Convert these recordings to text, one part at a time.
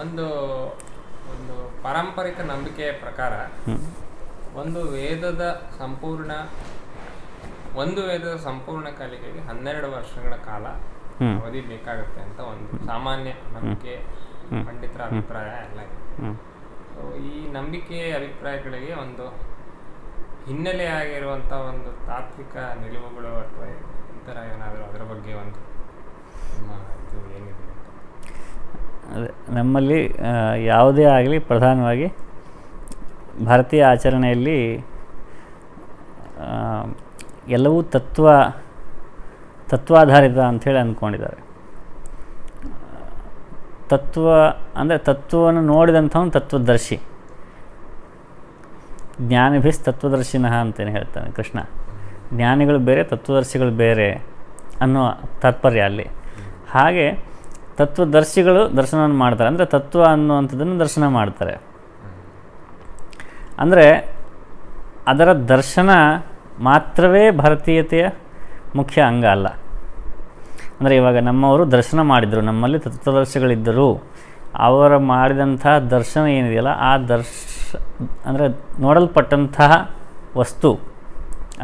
ಒಂದು ಒಂದು ಪಾರಂಪರಿಕ ನಂಬಿಕೆಯ ಪ್ರಕಾರ ಒಂದು ವೇದದ ಸಂಪೂರ್ಣ ಕಲಿಕೆಗೆ 12 ವರ್ಷಗಳ ಕಾಲ ಅವಧಿ ಬೇಕಾಗುತ್ತೆ ಅಂತ ಒಂದು ಸಾಮಾನ್ಯ ನಂಬಿಕೆ, ಪಂಡಿತರ ಅಭಿಪ್ರಾಯ ಎಲ್ಲ ಇದೆ. ಸೊ ಈ ನಂಬಿಕೆ ಅಭಿಪ್ರಾಯಗಳಿಗೆ ಒಂದು ಹಿನ್ನೆಲೆಯಾಗಿರುವಂಥ ಒಂದು ತಾತ್ವಿಕ ನಿಲುವುಗಳು ಅಥವಾ ಈ ಥರ ಏನಾದರೂ ಅದರ ಬಗ್ಗೆ ಒಂದು ಇದು ಏನಿದೆ? ಅದೇ ನಮ್ಮಲ್ಲಿ ಯಾವುದೇ ಆಗಲಿ ಪ್ರಧಾನವಾಗಿ ಭಾರತೀಯ ಆಚರಣೆಯಲ್ಲಿ ಎಲ್ಲವೂ ತತ್ವಾಧಾರಿತ ಅಂಥೇಳಿ ಅಂದ್ಕೊಂಡಿದ್ದಾರೆ. ತತ್ವ ಅಂದರೆ ತತ್ವವನ್ನು ನೋಡಿದಂಥವನು ತತ್ವದರ್ಶಿ. ಜ್ಞಾನಿಭಿಸ್ ತತ್ವದರ್ಶಿನಃ ಅಂತೇನು ಹೇಳ್ತಾನೆ ಕೃಷ್ಣ. ಜ್ಞಾನಿಗಳು ಬೇರೆ, ತತ್ವದರ್ಶಿಗಳು ಬೇರೆ ಅನ್ನೋ ತಾತ್ಪರ್ಯ ಅಲ್ಲಿ. ಹಾಗೆ ತತ್ವದರ್ಶಿಗಳು ದರ್ಶನವನ್ನು ಮಾಡ್ತಾರೆ, ಅಂದರೆ ತತ್ವ ಅನ್ನುವಂಥದ್ದನ್ನು ದರ್ಶನ ಮಾಡ್ತಾರೆ. ಅಂದರೆ ಅದರ ದರ್ಶನ ಮಾತ್ರವೇ ಭಾರತೀಯತೆಯ ಮುಖ್ಯ ಅಂಗ ಅಲ್ಲ. ಅಂದರೆ ಇವಾಗ ನಮ್ಮವರು ದರ್ಶನ ಮಾಡಿದರು, ನಮ್ಮಲ್ಲಿ ತತ್ವದರ್ಶಿಗಳಿದ್ದರು, ಅವರ ಮಾಡಿದಂತಹ ದರ್ಶನ ಏನಿದೆಯಲ್ಲ ಆ ಅಂದರೆ ನೋಡಲ್ಪಟ್ಟಂತಹ ವಸ್ತು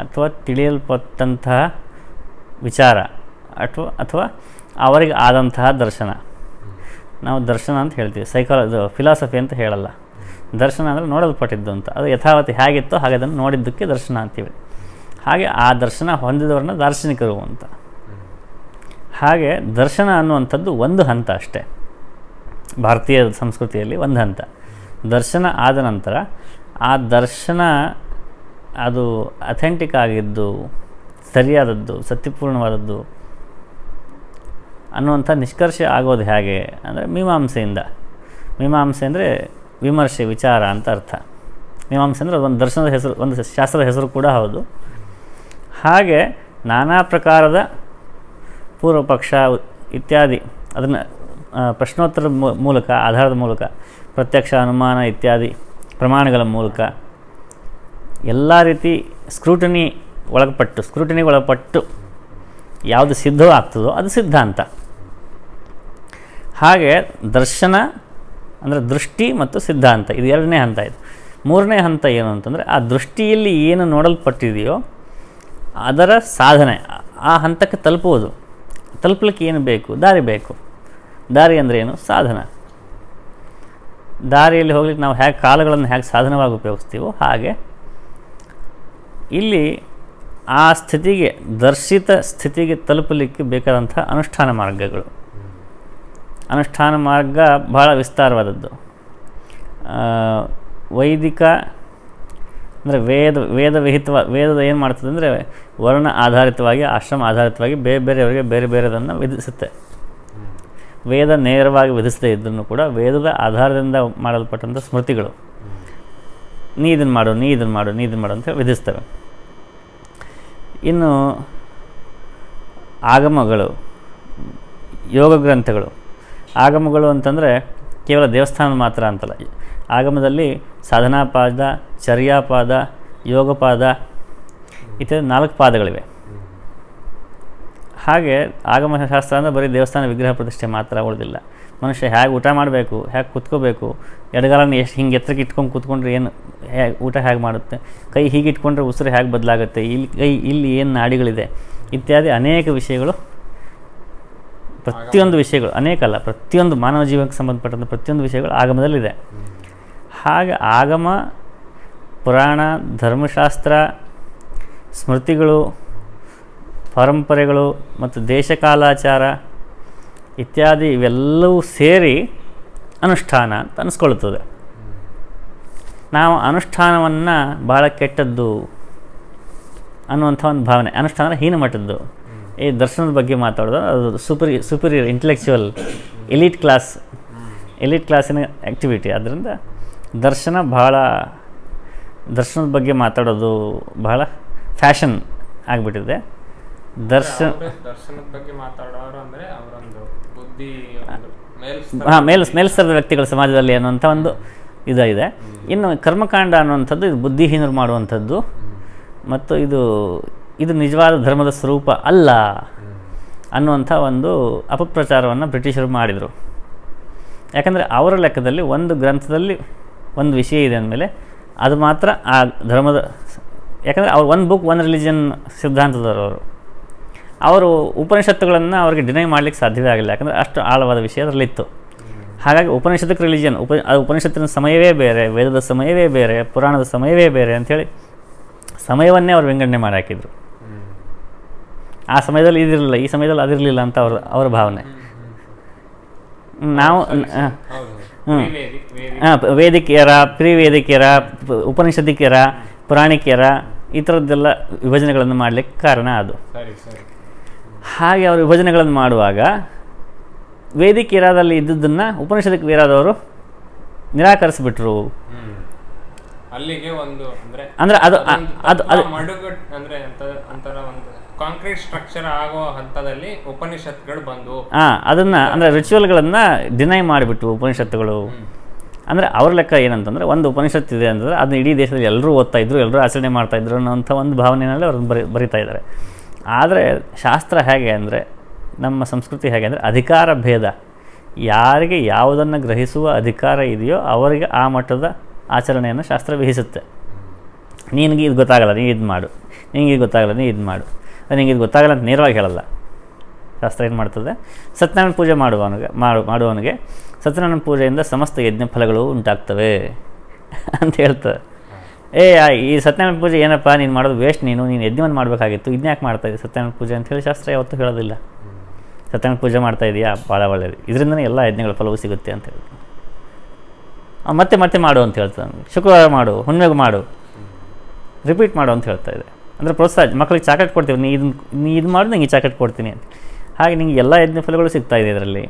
ಅಥವಾ ತಿಳಿಯಲ್ಪಟ್ಟಂತಹ ವಿಚಾರ ಅಥವಾ ಅವರಿಗೆ ಆದಂತಹ ದರ್ಶನ ನಾವು ದರ್ಶನ ಅಂತ ಹೇಳ್ತೀವಿ. ಫಿಲಾಸಫಿ ಅಂತ ಹೇಳಲ್ಲ. ದರ್ಶನ ಅಂದರೆ ನೋಡಲ್ಪಟ್ಟಿದ್ದು ಅಂತ. ಅದು ಯಥಾವತಿ ಹೇಗಿತ್ತೋ ಹಾಗೆ ಅದನ್ನು ನೋಡಿದ್ದಕ್ಕೆ ದರ್ಶನ ಅಂತೀವಿ. ಹಾಗೆ ಆ ದರ್ಶನ ಹೊಂದಿದವ್ರನ್ನ ದಾರ್ಶನಿಕರು ಅಂತ. ಹಾಗೆ ದರ್ಶನ ಅನ್ನುವಂಥದ್ದು ಒಂದು ಹಂತ ಅಷ್ಟೇ. ಭಾರತೀಯ ಸಂಸ್ಕೃತಿಯಲ್ಲಿ ಒಂದು ಹಂತ. ದರ್ಶನ ಆದ ನಂತರ ಆ ದರ್ಶನ ಅದು ಅಥೆಂಟಿಕ್ ಆಗಿದ್ದು, ಸರಿಯಾದದ್ದು, ಸತ್ಯಪೂರ್ಣವಾದದ್ದು ಅನ್ನುವಂಥ ನಿಷ್ಕರ್ಷೆ ಆಗೋದು ಹೇಗೆ ಅಂದರೆ ಮೀಮಾಂಸೆಯಿಂದ. ಮೀಮಾಂಸೆ ಅಂದರೆ ವಿಮರ್ಶೆ, ವಿಚಾರ ಅಂತ ಅರ್ಥ. ಮೀಮಾಂಸೆ ಅಂದರೆ ಅದೊಂದು ದರ್ಶನದ ಹೆಸರು, ಒಂದು ಶಾಸ್ತ್ರದ ಹೆಸರು ಕೂಡ ಹೌದು. ಹಾಗೆ ನಾನಾ ಪ್ರಕಾರದ ಪೂರ್ವಪಕ್ಷ ಇತ್ಯಾದಿ ಅದನ್ನು ಪ್ರಶ್ನೋತ್ತರ ಮೂಲಕ, ಆಧಾರದ ಮೂಲಕ, ಪ್ರತ್ಯಕ್ಷ, ಅನುಮಾನ ಇತ್ಯಾದಿ ಪ್ರಮಾಣಗಳ ಮೂಲಕ ಎಲ್ಲ ರೀತಿ ಸ್ಕ್ರೂಟನಿಗೆ ಒಳಪಟ್ಟು ಯಾವುದು ಸಿದ್ಧವಾಗ್ತದೋ ಅದು ಸಿದ್ಧಾಂತ. ಹಾಗೆ ದರ್ಶನ ಅಂದರೆ ದೃಷ್ಟಿ ಮತ್ತು ಸಿದ್ಧಾಂತ, ಇದು ಎರಡನೇ ಹಂತ. ಇದು ಮೂರನೇ ಹಂತ ಏನು ಅಂತಂದರೆ ಆ ದೃಷ್ಟಿಯಲ್ಲಿ ಏನು ನೋಡಲ್ಪಟ್ಟಿದೆಯೋ ಅದರ ಸಾಧನೆ, ಆ ಹಂತಕ್ಕೆ ತಲುಪಲಿಕ್ಕೆ ಏನು ಬೇಕು? ದಾರಿ ಬೇಕು. ದಾರಿ ಅಂದರೆ ಏನು? ಸಾಧನ. ದಾರಿಯಲ್ಲಿ ಹೋಗ್ಲಿಕ್ಕೆ ನಾವು ಹೇಗೆ ಕಾಲಗಳನ್ನು ಹೇಗೆ ಸಾಧನವಾಗಿ ಉಪಯೋಗಿಸ್ತೀವೋ ಹಾಗೆ ಇಲ್ಲಿ ಆ ಸ್ಥಿತಿಗೆ, ದರ್ಶಿತ ಸ್ಥಿತಿಗೆ ತಲುಪಲಿಕ್ಕೆ ಬೇಕಾದಂಥ ಅನುಷ್ಠಾನ ಮಾರ್ಗಗಳು. ಅನುಷ್ಠಾನ ಮಾರ್ಗ ಬಹಳ ವಿಸ್ತಾರವಾದದ್ದು. ವೈದಿಕ ಅಂದರೆ ವೇದದ ಏನು ಮಾಡ್ತದೆ ಅಂದರೆ ವರ್ಣ ಆಧಾರಿತವಾಗಿ, ಆಶ್ರಮ ಆಧಾರಿತವಾಗಿ ಬೇರೆಯವರಿಗೆ ಬೇರೆದನ್ನು ವಿಧಿಸುತ್ತೆ. ವೇದ ನೇರವಾಗಿ ವಿಧಿಸದೇ ಇದ್ದರೂ ಕೂಡ ವೇದದ ಆಧಾರದಿಂದ ಮಾಡಲ್ಪಟ್ಟಂಥ ಸ್ಮೃತಿಗಳು ನೀ ಇದನ್ನು ಮಾಡು ಅಂತ ವಿಧಿಸ್ತವೆ. ಇನ್ನು ಆಗಮಗಳು, ಯೋಗ ಗ್ರಂಥಗಳು. ಆಗಮಗಳು ಅಂತಂದರೆ ಕೇವಲ ದೇವಸ್ಥಾನ ಮಾತ್ರ ಅಂತಲ್ಲ. ಆಗಮದಲ್ಲಿ ಸಾಧನಾಪಾದ, ಚರ್ಯಾಪಾದ, ಯೋಗಪಾದ ಇತ್ಯಾದಿ 4 ಪಾದಗಳಿವೆ. ಹಾಗೆ ಆಗಮಶಾಸ್ತ್ರ ಅಂದರೆ ಬರೀ ದೇವಸ್ಥಾನ ವಿಗ್ರಹ ಪ್ರತಿಷ್ಠೆ ಮಾತ್ರ ಉಳಿದಿಲ್ಲ. ಮನುಷ್ಯ ಹೇಗೆ ಊಟ ಮಾಡಬೇಕು, ಹೇಗೆ ಕೂತ್ಕೋಬೇಕು, ಎಡಗಾಲನ್ನು ಎಷ್ಟು ಹಿಂಗೆ ಎತ್ತರಕ್ಕೆ ಇಟ್ಕೊಂಡು ಕೂತ್ಕೊಂಡ್ರೆ ಏನು ಊಟ ಹೇಗೆ ಮಾಡುತ್ತೆ, ಕೈ ಹೀಗೆ ಇಟ್ಕೊಂಡ್ರೆ ಉಸಿರು ಹೇಗೆ ಬದಲಾಗುತ್ತೆ, ಇಲ್ಲಿ ಏನು ನಾಡಿಗಳಿದೆ ಇತ್ಯಾದಿ ಅನೇಕ ವಿಷಯಗಳು, ಪ್ರತಿಯೊಂದು ವಿಷಯಗಳು, ಅನೇಕ ಅಲ್ಲ, ಪ್ರತಿಯೊಂದು ಮಾನವ ಜೀವನಕ್ಕೆ ಸಂಬಂಧಪಟ್ಟಂಥ ಪ್ರತಿಯೊಂದು ವಿಷಯಗಳು ಆಗಮದಲ್ಲಿದೆ. ಹಾಗೆ ಆಗಮ, ಪುರಾಣ, ಧರ್ಮಶಾಸ್ತ್ರ, ಸ್ಮೃತಿಗಳು, ಪರಂಪರೆಗಳು ಮತ್ತು ದೇಶಕಾಲಾಚಾರ ಇತ್ಯಾದಿ ಇವೆಲ್ಲವೂ ಸೇರಿ ಅನುಷ್ಠಾನ ಅಂತ ಅನಿಸ್ಕೊಳ್ತದೆ. ನಾವು ಅನುಷ್ಠಾನವನ್ನು ಭಾಳ ಕೆಟ್ಟದ್ದು ಅನ್ನುವಂಥ ಒಂದು ಭಾವನೆ. ಅನುಷ್ಠಾನ ಹೀನಮಟ್ಟದ್ದು. ಈ ದರ್ಶನದ ಬಗ್ಗೆ ಮಾತಾಡೋದು ಅದು ಸುಪೀರಿಯರ್ ಇಂಟೆಲೆಕ್ಚುವಲ್ ಎಲೀಟ್ ಕ್ಲಾಸಿನ ಆ್ಯಕ್ಟಿವಿಟಿ. ಆದ್ದರಿಂದ ದರ್ಶನದ ಬಗ್ಗೆ ಮಾತಾಡೋದು ಬಹಳ ಫ್ಯಾಷನ್ ಆಗಿಬಿಟ್ಟಿದೆ. ದರ್ಶನದ ಬಗ್ಗೆ ಮಾತಾಡೋರು ಅಂದರೆ ಅವರೊಂದು ಬುದ್ಧಿ ಮೇಲ್ಸ್ತರದ ವ್ಯಕ್ತಿಗಳು ಸಮಾಜದಲ್ಲಿ ಅನ್ನುವಂಥ ಒಂದು ಇದೆ. ಇನ್ನು ಕರ್ಮಕಾಂಡ ಅನ್ನುವಂಥದ್ದು ಇದು ಬುದ್ಧಿಹೀನರು ಮಾಡುವಂಥದ್ದು ಮತ್ತು ಇದು ನಿಜವಾದ ಧರ್ಮದ ಸ್ವರೂಪ ಅಲ್ಲ ಅನ್ನುವಂಥ ಒಂದು ಅಪಪ್ರಚಾರವನ್ನು ಬ್ರಿಟಿಷರು ಮಾಡಿದರು. ಯಾಕಂದರೆ ಅವರ ಲೆಕ್ಕದಲ್ಲಿ ಒಂದು ಗ್ರಂಥದಲ್ಲಿ ಒಂದು ವಿಷಯ ಇದೆ ಅಂದಮೇಲೆ ಅದು ಮಾತ್ರ ಆ ಧರ್ಮದ, ಯಾಕಂದರೆ ಅವ್ರು ಒಂದು ಬುಕ್ ಒಂದು ರಿಲಿಜನ್ ಸಿದ್ಧಾಂತದವರು ಅವರು ಉಪನಿಷತ್ತುಗಳನ್ನು ಅವ್ರಿಗೆ ಡಿನೈ ಮಾಡಲಿಕ್ಕೆ ಸಾಧ್ಯವೇ ಆಗಿಲ್ಲ, ಯಾಕಂದರೆ ಅಷ್ಟು ಆಳವಾದ ವಿಷಯ ಅದರಲ್ಲಿತ್ತು. ಹಾಗಾಗಿ ಉಪನಿಷತ್ತಕ್ಕೆ ರಿಲಿಜನ್ ಉಪನಿಷತ್ತಿನ ಸಮಯವೇ ಬೇರೆ, ವೇದದ ಸಮಯವೇ ಬೇರೆ, ಪುರಾಣದ ಸಮಯವೇ ಬೇರೆ ಅಂಥೇಳಿ ಸಮಯವನ್ನೇ ಅವ್ರು ವಿಂಗಡಣೆ ಮಾಡಿ ಹಾಕಿದರು. ಆ ಸಮಯದಲ್ಲಿ ಇದಿರಲಿಲ್ಲ, ಈ ಸಮಯದಲ್ಲಿ ಅದಿರಲಿಲ್ಲ ಅಂತ ಅವರ ಭಾವನೆ. ನಾವು ವೇದಿಕೆಯರ, ಪ್ರಿವೇದಿಕೆಯರ, ಉಪನಿಷದಿಕೆಯರ, ಪುರಾಣಿಕೆಯರ ಈ ಥರದ್ದೆಲ್ಲ ವಿಭಜನೆಗಳನ್ನು ಮಾಡಲಿಕ್ಕೆ ಕಾರಣ ಅದು. ಹಾಗೆ ಅವರು ವಿಭಜನೆಗಳನ್ನು ಮಾಡುವಾಗ ವೇದಿಕೆಯರಾದಲ್ಲಿ ಇದ್ದದ್ದನ್ನು ಉಪನಿಷದಕ್ಕೆ ವೇರಾದವರು ನಿರಾಕರಿಸಿಬಿಟ್ರು. ಅಲ್ಲಿಗೆ ಒಂದು ಅಂದರೆ ಅದು ಅಂದ್ರೆ ಒಂಥರ ಒಂದು ಕಾಂಕ್ರೀಟ್ ಸ್ಟ್ರಕ್ಚರ್ ಆಗೋ ಹಂತದಲ್ಲಿ ಉಪನಿಷತ್ಗಳು ಬಂದು ಅದನ್ನು ಅಂದರೆ ರಿಚುವಲ್ಗಳನ್ನು ಡಿನೈ ಮಾಡಿಬಿಟ್ಟು ಉಪನಿಷತ್ತುಗಳು. ಅಂದರೆ ಅವ್ರ ಲೆಕ್ಕ ಏನಂತಂದರೆ ಒಂದು ಉಪನಿಷತ್ತು ಇದೆ ಅಂತಂದರೆ ಅದನ್ನ ಇಡೀ ದೇಶದಲ್ಲಿ ಎಲ್ಲರೂ ಓದ್ತಾ ಇದ್ರು, ಎಲ್ಲರೂ ಆಚರಣೆ ಮಾಡ್ತಾಯಿದ್ರು ಅನ್ನೋಂಥ ಒಂದು ಭಾವನೆಯಲ್ಲಿ ಅವ್ರನ್ನ ಬರಿತಾ ಇದ್ದಾರೆ. ಆದರೆ ಶಾಸ್ತ್ರ ಹೇಗೆ ಅಂದರೆ, ನಮ್ಮ ಸಂಸ್ಕೃತಿ ಹೇಗೆ ಅಂದರೆ ಅಧಿಕಾರ ಭೇದ. ಯಾರಿಗೆ ಯಾವುದನ್ನು ಗ್ರಹಿಸುವ ಅಧಿಕಾರ ಇದೆಯೋ ಅವರಿಗೆ ಆ ಮಟ್ಟದ ಆಚರಣೆಯನ್ನು ಶಾಸ್ತ್ರ ವಿಹಿಸುತ್ತೆ. ನಿನಗೆ ಇದು ಗೊತ್ತಾಗಲ್ಲ, ನೀ ಇದು ಮಾಡು, ನಿನಗೆ ಇದು ಗೊತ್ತಾಗಲ್ಲ, ನೀ ಇದು ಮಾಡು. ನಿನಗೆ ಇದು ಗೊತ್ತಾಗಲ್ಲ ಅಂತ ನೇರವಾಗಿ ಹೇಳಲ್ಲ ಶಾಸ್ತ್ರ. ಏನು ಮಾಡ್ತದೆ, ಸತ್ಯನಾರಾಯಣ ಪೂಜೆ ಮಾಡುವವನಿಗೆ ಸತ್ಯನಾರಾಯಣ ಪೂಜೆಯಿಂದ ಸಮಸ್ತ ಯಜ್ಞ ಫಲಗಳು ಉಂಟಾಗ್ತವೆ ಅಂತ ಹೇಳ್ತದೆ. ಈ ಸತ್ಯನಾರಾಯಣ ಪೂಜೆ ಏನಪ್ಪ ನೀನು ಮಾಡೋದು ವೇಸ್ಟ್, ನೀನು ಯಜ್ಞವನ್ನು ಮಾಡಬೇಕಾಗಿತ್ತು, ಇದನ್ನ ಯಾಕೆ ಮಾಡ್ತಾಯಿದ್ದೆ ಸತ್ಯನಾರಾಯಣ ಪೂಜೆ ಅಂತೇಳಿ ಶಾಸ್ತ್ರ ಯಾವತ್ತೂ ಹೇಳೋದಿಲ್ಲ. ಸತ್ಯನಾರಾಯಣ ಪೂಜೆ ಮಾಡ್ತಾ ಇದೆಯಾ, ಭಾಳ ಒಳ್ಳೆಯದು, ಇದರಿಂದನೇ ಎಲ್ಲ ಯಜ್ಞಗಳ ಫಲವೂ ಸಿಗುತ್ತೆ ಅಂತ ಹೇಳ್ತಾನೆ. ಮತ್ತೆ ಮತ್ತೆ ಮಾಡು ಅಂತ ಹೇಳ್ತಾನೆ. ಶುಕ್ರವಾರ ಮಾಡು, ಹುಣ್ಣಿಮೆಗೆ ಮಾಡು, ರಿಪೀಟ್ ಮಾಡು ಅಂತ ಹೇಳ್ತಾ ಇದೆ. ಅಂದರೆ ಪ್ರೋತ್ಸಾಹ, ಮಕ್ಕಳಿಗೆ ಚಾಕೆಟ್ ಕೊಡ್ತೀವಿ, ನೀ ಇದು ಮಾಡು, ನಿಂಗೆ ಚಾಕೆಟ್ ಕೊಡ್ತೀನಿ ಅಂತ. ಹಾಗೆ ನಿಂಗೆ ಎಲ್ಲ ಯಜ್ಞ ಫಲಗಳು ಸಿಗ್ತಾ ಇದೆ ಇದರಲ್ಲಿ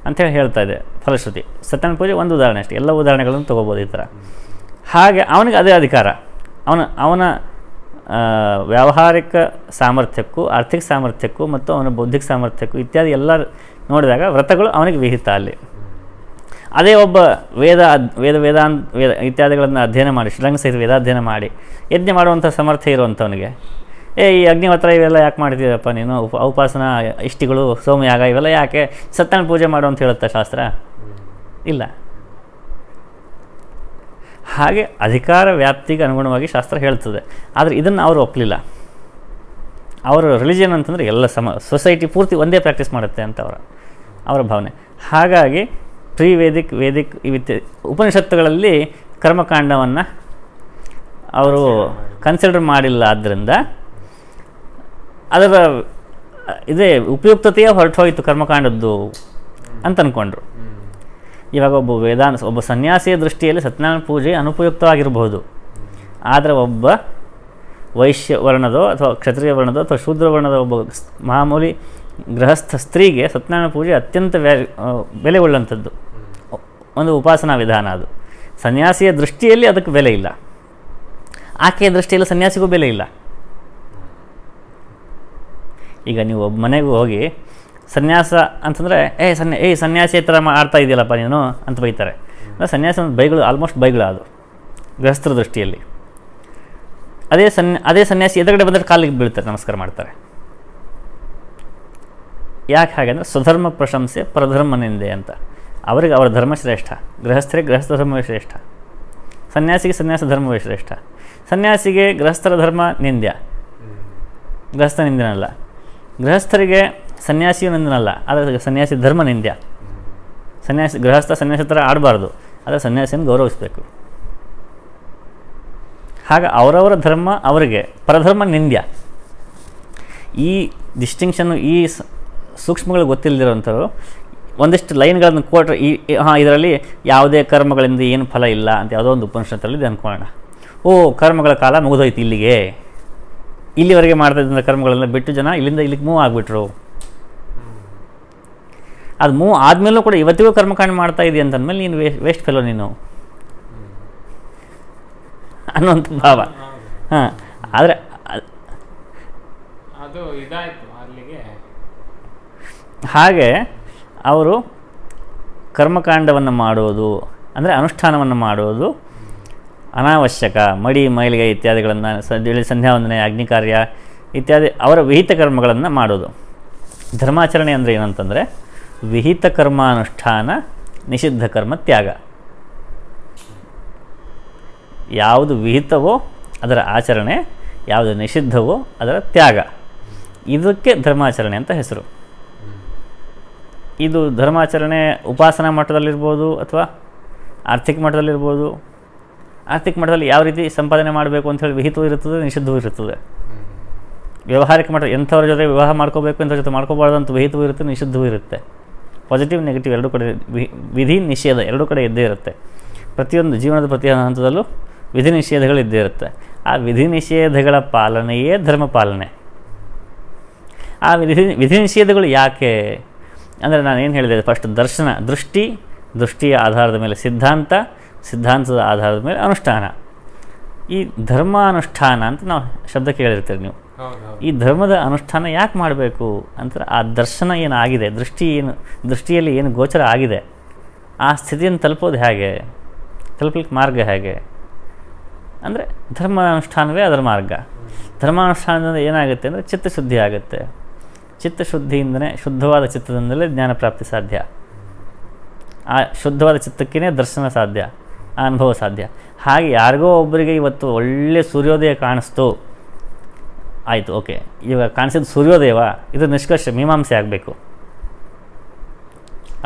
ಅಂಥೇಳಿ ಹೇಳ್ತಾ ಇದೆ ಫಲಶ್ರುತಿ. ಸತ್ಯನಾರಾಯಣ ಪೂಜೆ ಒಂದು ಉದಾಹರಣೆ ಅಷ್ಟೇ, ಎಲ್ಲ ಉದಾಹರಣೆಗಳನ್ನು ತೊಗೋಬೋದು ಈ ಥರ. ಹಾಗೆ ಅವನಿಗೆ ಅದೇ ಅಧಿಕಾರ. ಅವನ ವ್ಯಾವಹಾರಿಕ ಸಾಮರ್ಥ್ಯಕ್ಕೂ, ಆರ್ಥಿಕ ಸಾಮರ್ಥ್ಯಕ್ಕೂ ಮತ್ತು ಅವನ ಬೌದ್ಧಿಕ ಸಾಮರ್ಥ್ಯಕ್ಕೂ ಇತ್ಯಾದಿ ಎಲ್ಲ ನೋಡಿದಾಗ ವ್ರತಗಳು ಅವನಿಗೆ ವಿಹಿತ ಅಲ್ಲಿ. ಅದೇ ಒಬ್ಬ ವೇದ ಇತ್ಯಾದಿಗಳನ್ನು ಅಧ್ಯಯನ ಮಾಡಿ, ಶ್ರೀರಂಗ ಸಹಿತ ವೇದಾಧ್ಯಯನ ಮಾಡಿ ಯಜ್ಞ ಮಾಡುವಂಥ ಸಾಮರ್ಥ್ಯ ಇರುವಂಥವನಿಗೆ ಈ ಅಗ್ನಿಹೋತ್ರ ಇವೆಲ್ಲ ಯಾಕೆ ಮಾಡ್ತೀರಪ್ಪ ನೀನು, ಉಪಾಸನಾ ಇಷ್ಟಿಗಳು, ಸೋಮಯಾಗ ಇವೆಲ್ಲ ಯಾಕೆ, ಸತ್ಯನಾರಾಯಣ ಪೂಜೆ ಮಾಡು ಅಂತ ಹೇಳುತ್ತಾ ಶಾಸ್ತ್ರ? ಇಲ್ಲ. ಹಾಗೆ ಅಧಿಕಾರ ವ್ಯಾಪ್ತಿಗೆ ಅನುಗುಣವಾಗಿ ಶಾಸ್ತ್ರ ಹೇಳ್ತದೆ. ಆದರೆ ಇದನ್ನು ಅವರು ಒಪ್ಪಲಿಲ್ಲ. ಅವರ ರಿಲಿಜಿಯನ್ ಅಂತಂದರೆ ಎಲ್ಲ ಸೊಸೈಟಿ ಪೂರ್ತಿ ಒಂದೇ ಪ್ರಾಕ್ಟೀಸ್ ಮಾಡುತ್ತೆ ಅಂತ ಅವರ ಭಾವನೆ. ಹಾಗಾಗಿ ವೇದಿಕ್ ಉಪನಿಷತ್ತುಗಳಲ್ಲಿ ಕರ್ಮಕಾಂಡವನ್ನು ಅವರು ಕನ್ಸಿಡರ್ ಮಾಡಿಲ್ಲ. ಆದ್ದರಿಂದ ಅದರ ಇದೇ ಉಪಯುಕ್ತತೆಯೇ ಹೊರಟು ಹೋಯಿತು ಕರ್ಮಕಾಂಡದ್ದು ಅಂತ ಅಂದ್ಕೊಂಡ್ರು. ಇವಾಗ ಒಬ್ಬ ಸನ್ಯಾಸಿಯ ದೃಷ್ಟಿಯಲ್ಲಿ ಸತ್ಯನಾರಾಯಣ ಪೂಜೆ ಅನುಪಯುಕ್ತವಾಗಿರಬಹುದು. ಆದರೆ ಒಬ್ಬ ವೈಶ್ಯ ವರ್ಣದೋ ಅಥವಾ ಕ್ಷತ್ರಿಯ ವರ್ಣದೋ ಅಥವಾ ಶೂದ್ರ ವರ್ಣದ ಒಬ್ಬ ಮಾಮೂಲಿ ಗೃಹಸ್ಥ ಸ್ತ್ರೀಗೆ ಸತ್ಯನಾರಾಯಣ ಪೂಜೆ ಅತ್ಯಂತ ಬೆಲೆಗೊಳ್ಳುವಂಥದ್ದು ಒಂದು ಉಪಾಸನಾ ವಿಧಾನ. ಅದು ಸನ್ಯಾಸಿಯ ದೃಷ್ಟಿಯಲ್ಲಿ ಅದಕ್ಕೆ ಬೆಲೆ ಇಲ್ಲ, ಆಕೆಯ ದೃಷ್ಟಿಯಲ್ಲಿ ಸನ್ಯಾಸಿಗೂ ಬೆಲೆ ಇಲ್ಲ. ಈಗ ನೀವು ಒಬ್ಬ ಮನೆಗೂ ಹೋಗಿ ಸನ್ಯಾಸ ಅಂತಂದರೆ ಸನ್ಯಾಸಿ ಥರ ಆಡ್ತಾ ಇದೆಯಲ್ಲಪ್ಪ ನೀನು ಅಂತ ಬೈತಾರೆ. ಅಂದರೆ ಸನ್ಯಾಸ ಬೈಗಳು, ಆಲ್ಮೋಸ್ಟ್ ಬೈಗಳು ಅದು ಗೃಹಸ್ಥರ ದೃಷ್ಟಿಯಲ್ಲಿ. ಅದೇ ಸನ್ಯಾಸಿ ಎದುರುಗಡೆ ಬಂದರೆ ಕಾಲಿಗೆ ಬೀಳ್ತಾರೆ, ನಮಸ್ಕಾರ ಮಾಡ್ತಾರೆ. ಯಾಕೆ ಹಾಗೆ ಅಂದರೆ ಸ್ವಧರ್ಮ ಪ್ರಶಂಸೆ ಪರಧರ್ಮ ನಿಂದೆ ಅಂತ. ಅವರಿಗೆ ಅವರ ಧರ್ಮ ಶ್ರೇಷ್ಠ, ಗೃಹಸ್ಥರಿಗೆ ಗೃಹಸ್ಥ ಧರ್ಮವೇ ಶ್ರೇಷ್ಠ, ಸನ್ಯಾಸಿಗೆ ಸನ್ಯಾಸ ಧರ್ಮವೇ ಶ್ರೇಷ್ಠ. ಸನ್ಯಾಸಿಗೆ ಗೃಹಸ್ಥರ ಧರ್ಮ ನಿಂದ್ಯ, ಗೃಹಸ್ಥ ನಿಂದನಲ್ಲ. ಗೃಹಸ್ಥರಿಗೆ ಸನ್ಯಾಸಿಯು ನಿಂದನಲ್ಲ, ಆದರೆ ಸನ್ಯಾಸಿ ಧರ್ಮ ನಿಂದ್ಯ. ಗೃಹಸ್ಥ ಸನ್ಯಾಸಿ ಥರ ಆಡಬಾರ್ದು, ಆದರೆ ಸನ್ಯಾಸಿಯನ್ನು ಗೌರವಿಸಬೇಕು. ಹಾಗೆ ಅವರವರ ಧರ್ಮ ಅವರಿಗೆ, ಪರಧರ್ಮ ನಿಂದ್ಯ. ಈ ಡಿಸ್ಟಿಂಕ್ಷನ್ನು, ಈ ಸೂಕ್ಷ್ಮಗಳು ಗೊತ್ತಿಲ್ಲದಿರೋಂಥವ್ರು ಒಂದಿಷ್ಟು ಲೈನ್ಗಳನ್ನು ಕೊಟ್ಟರೆ ಇದರಲ್ಲಿ ಯಾವುದೇ ಕರ್ಮಗಳಿಂದ ಏನು ಫಲ ಇಲ್ಲ ಅಂತ ಯಾವುದೋ ಒಂದು ಉಪನಿಷತ್ತಲ್ಲಿ ಅಂದ್ಕೊಳ್ಳೋಣ. ಕರ್ಮಗಳ ಕಾಲ ಮುಗಿದೋಯ್ತು, ಇಲ್ಲಿವರೆಗೆ ಮಾಡ್ತಾ ಇದ್ದಂಥ ಕರ್ಮಗಳೆಲ್ಲ ಬಿಟ್ಟು ಜನ ಇಲ್ಲಿಂದ ಇಲ್ಲಿಗೆ ಮೂವ್ ಆಗಿಬಿಟ್ರು. ಅದು ಮೂವ್ ಆದಮೇಲೂ ಕೂಡ ಇವತ್ತಿಗೂ ಕರ್ಮಕಾಂಡ ಮಾಡ್ತಾ ಇದೆಯಾ ಅಂತಂದಮೇಲೆ ನೀನು ವೇಸ್ಟ್ ಫೆಲೋ ನೀನು ಅನ್ನುವಂಥ ಭಾವ. ಆದರೆ ಅದು ಇದಾಯಿತು ಅಲ್ಲಿಗೆ. ಹಾಗೆ ಅವರು ಕರ್ಮಕಾಂಡವನ್ನು ಮಾಡೋದು ಅಂದರೆ ಅನುಷ್ಠಾನವನ್ನು ಮಾಡೋದು ಅನಾವಶ್ಯಕ. ಮಡಿ ಮೈಲಿಗೆ ಇತ್ಯಾದಿಗಳನ್ನು ಸಂಧ್ಯಾವಂದನೆ, ಅಗ್ನಿಕಾರ್ಯ ಇತ್ಯಾದಿ ಅವರ ವಿಹಿತ ಕರ್ಮಗಳನ್ನು ಮಾಡೋದು. ಧರ್ಮಾಚರಣೆ ಅಂದರೆ ಏನಂತಂದರೆ ವಿಹಿತ ಕರ್ಮಾನುಷ್ಠಾನ ನಿಷಿದ್ಧ ಕರ್ಮ ತ್ಯಾಗ. ಯಾವುದು ವಿಹಿತವೋ ಅದರ ಆಚರಣೆ, ಯಾವುದು ನಿಷಿದ್ಧವೋ ಅದರ ತ್ಯಾಗ, ಇದಕ್ಕೆ ಧರ್ಮಾಚರಣೆ ಅಂತ ಹೆಸರು. ಇದು ಧರ್ಮಾಚರಣೆ ಉಪಾಸನಾ ಮಟ್ಟದಲ್ಲಿರ್ಬೋದು ಅಥವಾ ಆರ್ಥಿಕ ಮಟ್ಟದಲ್ಲಿರ್ಬೋದು. ಆರ್ಥಿಕ ಮಟ್ಟದಲ್ಲಿ ಯಾವ ರೀತಿ ಸಂಪಾದನೆ ಮಾಡಬೇಕು ಅಂಥೇಳಿ ವಿಹಿತವೂ ಇರುತ್ತದೆ, ನಿಷಿದ್ಧವೂ ಇರುತ್ತದೆ. ವ್ಯಾವಹಾರಿಕ ಮಟ್ಟ ಎಂಥವ್ರ ಜೊತೆ ವಿವಾಹ ಮಾಡ್ಕೋಬೇಕು, ಎಂಥವ್ರ ಜೊತೆ ಮಾಡ್ಕೋಬಾರ್ದು ಅಂತ ವಿಹಿತವೂ ಇರುತ್ತೆ, ನಿಷಿದ್ಧವೂ ಇರುತ್ತೆ. ಪಾಸಿಟಿವ್ ನೆಗೆಟಿವ್ ಎರಡೂ ಕಡೆ, ವಿಧಿ ನಿಷೇಧ ಎರಡೂ ಕಡೆ ಇದ್ದೇ ಇರುತ್ತೆ. ಪ್ರತಿಯೊಂದು ಜೀವನದ ಪ್ರತಿಯೊಂದು ಹಂತದಲ್ಲೂ ವಿಧಿ ನಿಷೇಧಗಳು ಇದ್ದೇ ಇರುತ್ತೆ. ಆ ವಿಧಿ ನಿಷೇಧಗಳ ಪಾಲನೆಯೇ ಧರ್ಮ ಪಾಲನೆ. ಆ ವಿಧಿ ನಿಷೇಧಗಳು ಯಾಕೆ ಅಂದರೆ ನಾನು ಏನು ಹೇಳಿದೆ, ಫಸ್ಟ್ ದರ್ಶನ, ದೃಷ್ಟಿಯ ಆಧಾರದ ಮೇಲೆ ಸಿದ್ಧಾಂತ, ಸಿದ್ಧಾಂತದ ಆಧಾರದ ಮೇಲೆ ಅನುಷ್ಠಾನ. ಈ ಧರ್ಮಾನುಷ್ಠಾನ ಅಂತ ನಾವು ಶಬ್ದ ಕೇಳಿರ್ತೀರಿ ನೀವು. ಈ ಧರ್ಮದ ಅನುಷ್ಠಾನ ಯಾಕೆ ಮಾಡಬೇಕು ಅಂತ, ಆ ದರ್ಶನ ಏನಾಗಿದೆ, ದೃಷ್ಟಿಯಲ್ಲಿ ಏನು ಗೋಚರ ಆಗಿದೆ, ಆ ಸ್ಥಿತಿಯನ್ನು ತಲುಪೋದು ಹೇಗೆ, ತಲುಪಲಿಕ್ಕೆ ಮಾರ್ಗ ಹೇಗೆ ಅಂದರೆ ಧರ್ಮಾನುಷ್ಠಾನವೇ ಅದರ ಮಾರ್ಗ. ಧರ್ಮಾನುಷ್ಠಾನದಿಂದ ಏನಾಗುತ್ತೆ ಅಂದರೆ ಚಿತ್ತಶುದ್ಧಿ ಆಗುತ್ತೆ. ಚಿತ್ತಶುದ್ಧಿಯಿಂದಲೇ, ಶುದ್ಧವಾದ ಚಿತ್ತದಿಂದಲೇ ಜ್ಞಾನ ಪ್ರಾಪ್ತಿ ಸಾಧ್ಯ. ಆ ಶುದ್ಧವಾದ ಚಿತ್ತಕ್ಕೇ ದರ್ಶನ ಸಾಧ್ಯ, ಆ ಅನುಭವ ಸಾಧ್ಯ. ಹಾಗೆ ಯಾರಿಗೋ ಒಬ್ಬರಿಗೆ ಇವತ್ತು ಒಳ್ಳೆ ಸೂರ್ಯೋದಯ ಕಾಣಿಸ್ತು, ಆಯಿತು, ಓಕೆ, ಇವಾಗ ಕಾಣಿಸಿದ್ದು ಸೂರ್ಯೋದಯವ, ಇದು ನಿಷ್ಕರ್ಷ ಮೀಮಾಂಸೆ ಆಗಬೇಕು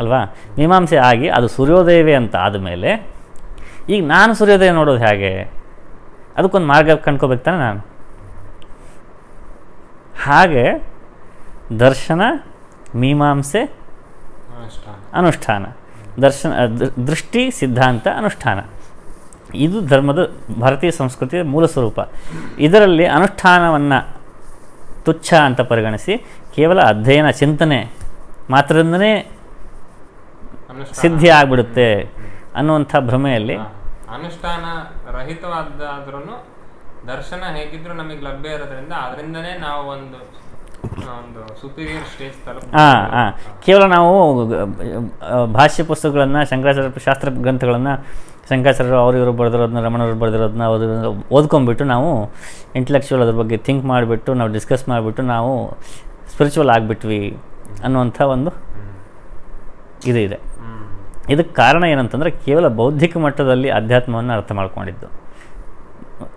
ಅಲ್ವಾ? ಮೀಮಾಂಸೆ ಆಗಿ ಅದು ಸೂರ್ಯೋದಯವೇ ಅಂತ ಆದಮೇಲೆ ಈಗ ನಾನು ಸೂರ್ಯೋದಯ ನೋಡೋದು ಹೇಗೆ, ಅದಕ್ಕೊಂದು ಮಾರ್ಗ ಕಂಡ್ಕೋಬೇಕು ತಾನೆ ನಾನು. ಹಾಗೆ ದರ್ಶನ, ಮೀಮಾಂಸೆ, ಅನುಷ್ಠಾನ. ದೃಷ್ಟಿ, ಸಿದ್ಧಾಂತ, ಅನುಷ್ಠಾನ, ಇದು ಧರ್ಮದ, ಭಾರತೀಯ ಸಂಸ್ಕೃತಿಯ ಮೂಲ ಸ್ವರೂಪ. ಇದರಲ್ಲಿ ಅನುಷ್ಠಾನವನ್ನು ತುಚ್ಛ ಅಂತ ಪರಿಗಣಿಸಿ ಕೇವಲ ಅಧ್ಯಯನ, ಚಿಂತನೆ ಮಾತ್ರದಿಂದನೇ ಸಿದ್ಧಿ ಆಗಿಬಿಡುತ್ತೆ ಅನ್ನುವಂಥ ಭ್ರಮೆಯಲ್ಲಿ, ಅನುಷ್ಠಾನ ರಹಿತವಾದ್ರೂ ದರ್ಶನ ಹೇಗಿದ್ರೂ ನಮಗೆ ಲಭ್ಯ ಇರೋದ್ರಿಂದ ಅದರಿಂದನೇ ನಾವು ಒಂದು ಸುಪೀರಿಯರ್ ಸ್ಟೇಜ್ ಕೇವಲ ನಾವು ಭಾಷ್ಯ ಪುಸ್ತಕಗಳನ್ನು, ಶಂಕರಾಚಾರ್ಯ ಶಾಸ್ತ್ರ ಗ್ರಂಥಗಳನ್ನು, ಶಂಕರಾಚಾರ್ಯರು ಅವರು ಇವರು ಬರೆದಿರೋದನ್ನ, ರಮಣವರು ಬರೆದಿರೋದನ್ನ ಓದ್ಕೊಂಡ್ಬಿಟ್ಟು ನಾವು ಇಂಟೆಲೆಕ್ಚುವಲ್ ಅದ್ರ ಬಗ್ಗೆ ಥಿಂಕ್ ಮಾಡಿಬಿಟ್ಟು, ನಾವು ಡಿಸ್ಕಸ್ ಮಾಡಿಬಿಟ್ಟು ನಾವು ಸ್ಪಿರಿಚುವಲ್ ಆಗಿಬಿಟ್ವಿ ಅನ್ನುವಂಥ ಒಂದು ಇದೆ. ಇದಕ್ಕೆ ಕಾರಣ ಏನಂತಂದರೆ ಕೇವಲ ಬೌದ್ಧಿಕ ಮಟ್ಟದಲ್ಲಿ ಅಧ್ಯಾತ್ಮವನ್ನು ಅರ್ಥ ಮಾಡ್ಕೊಂಡಿದ್ದು.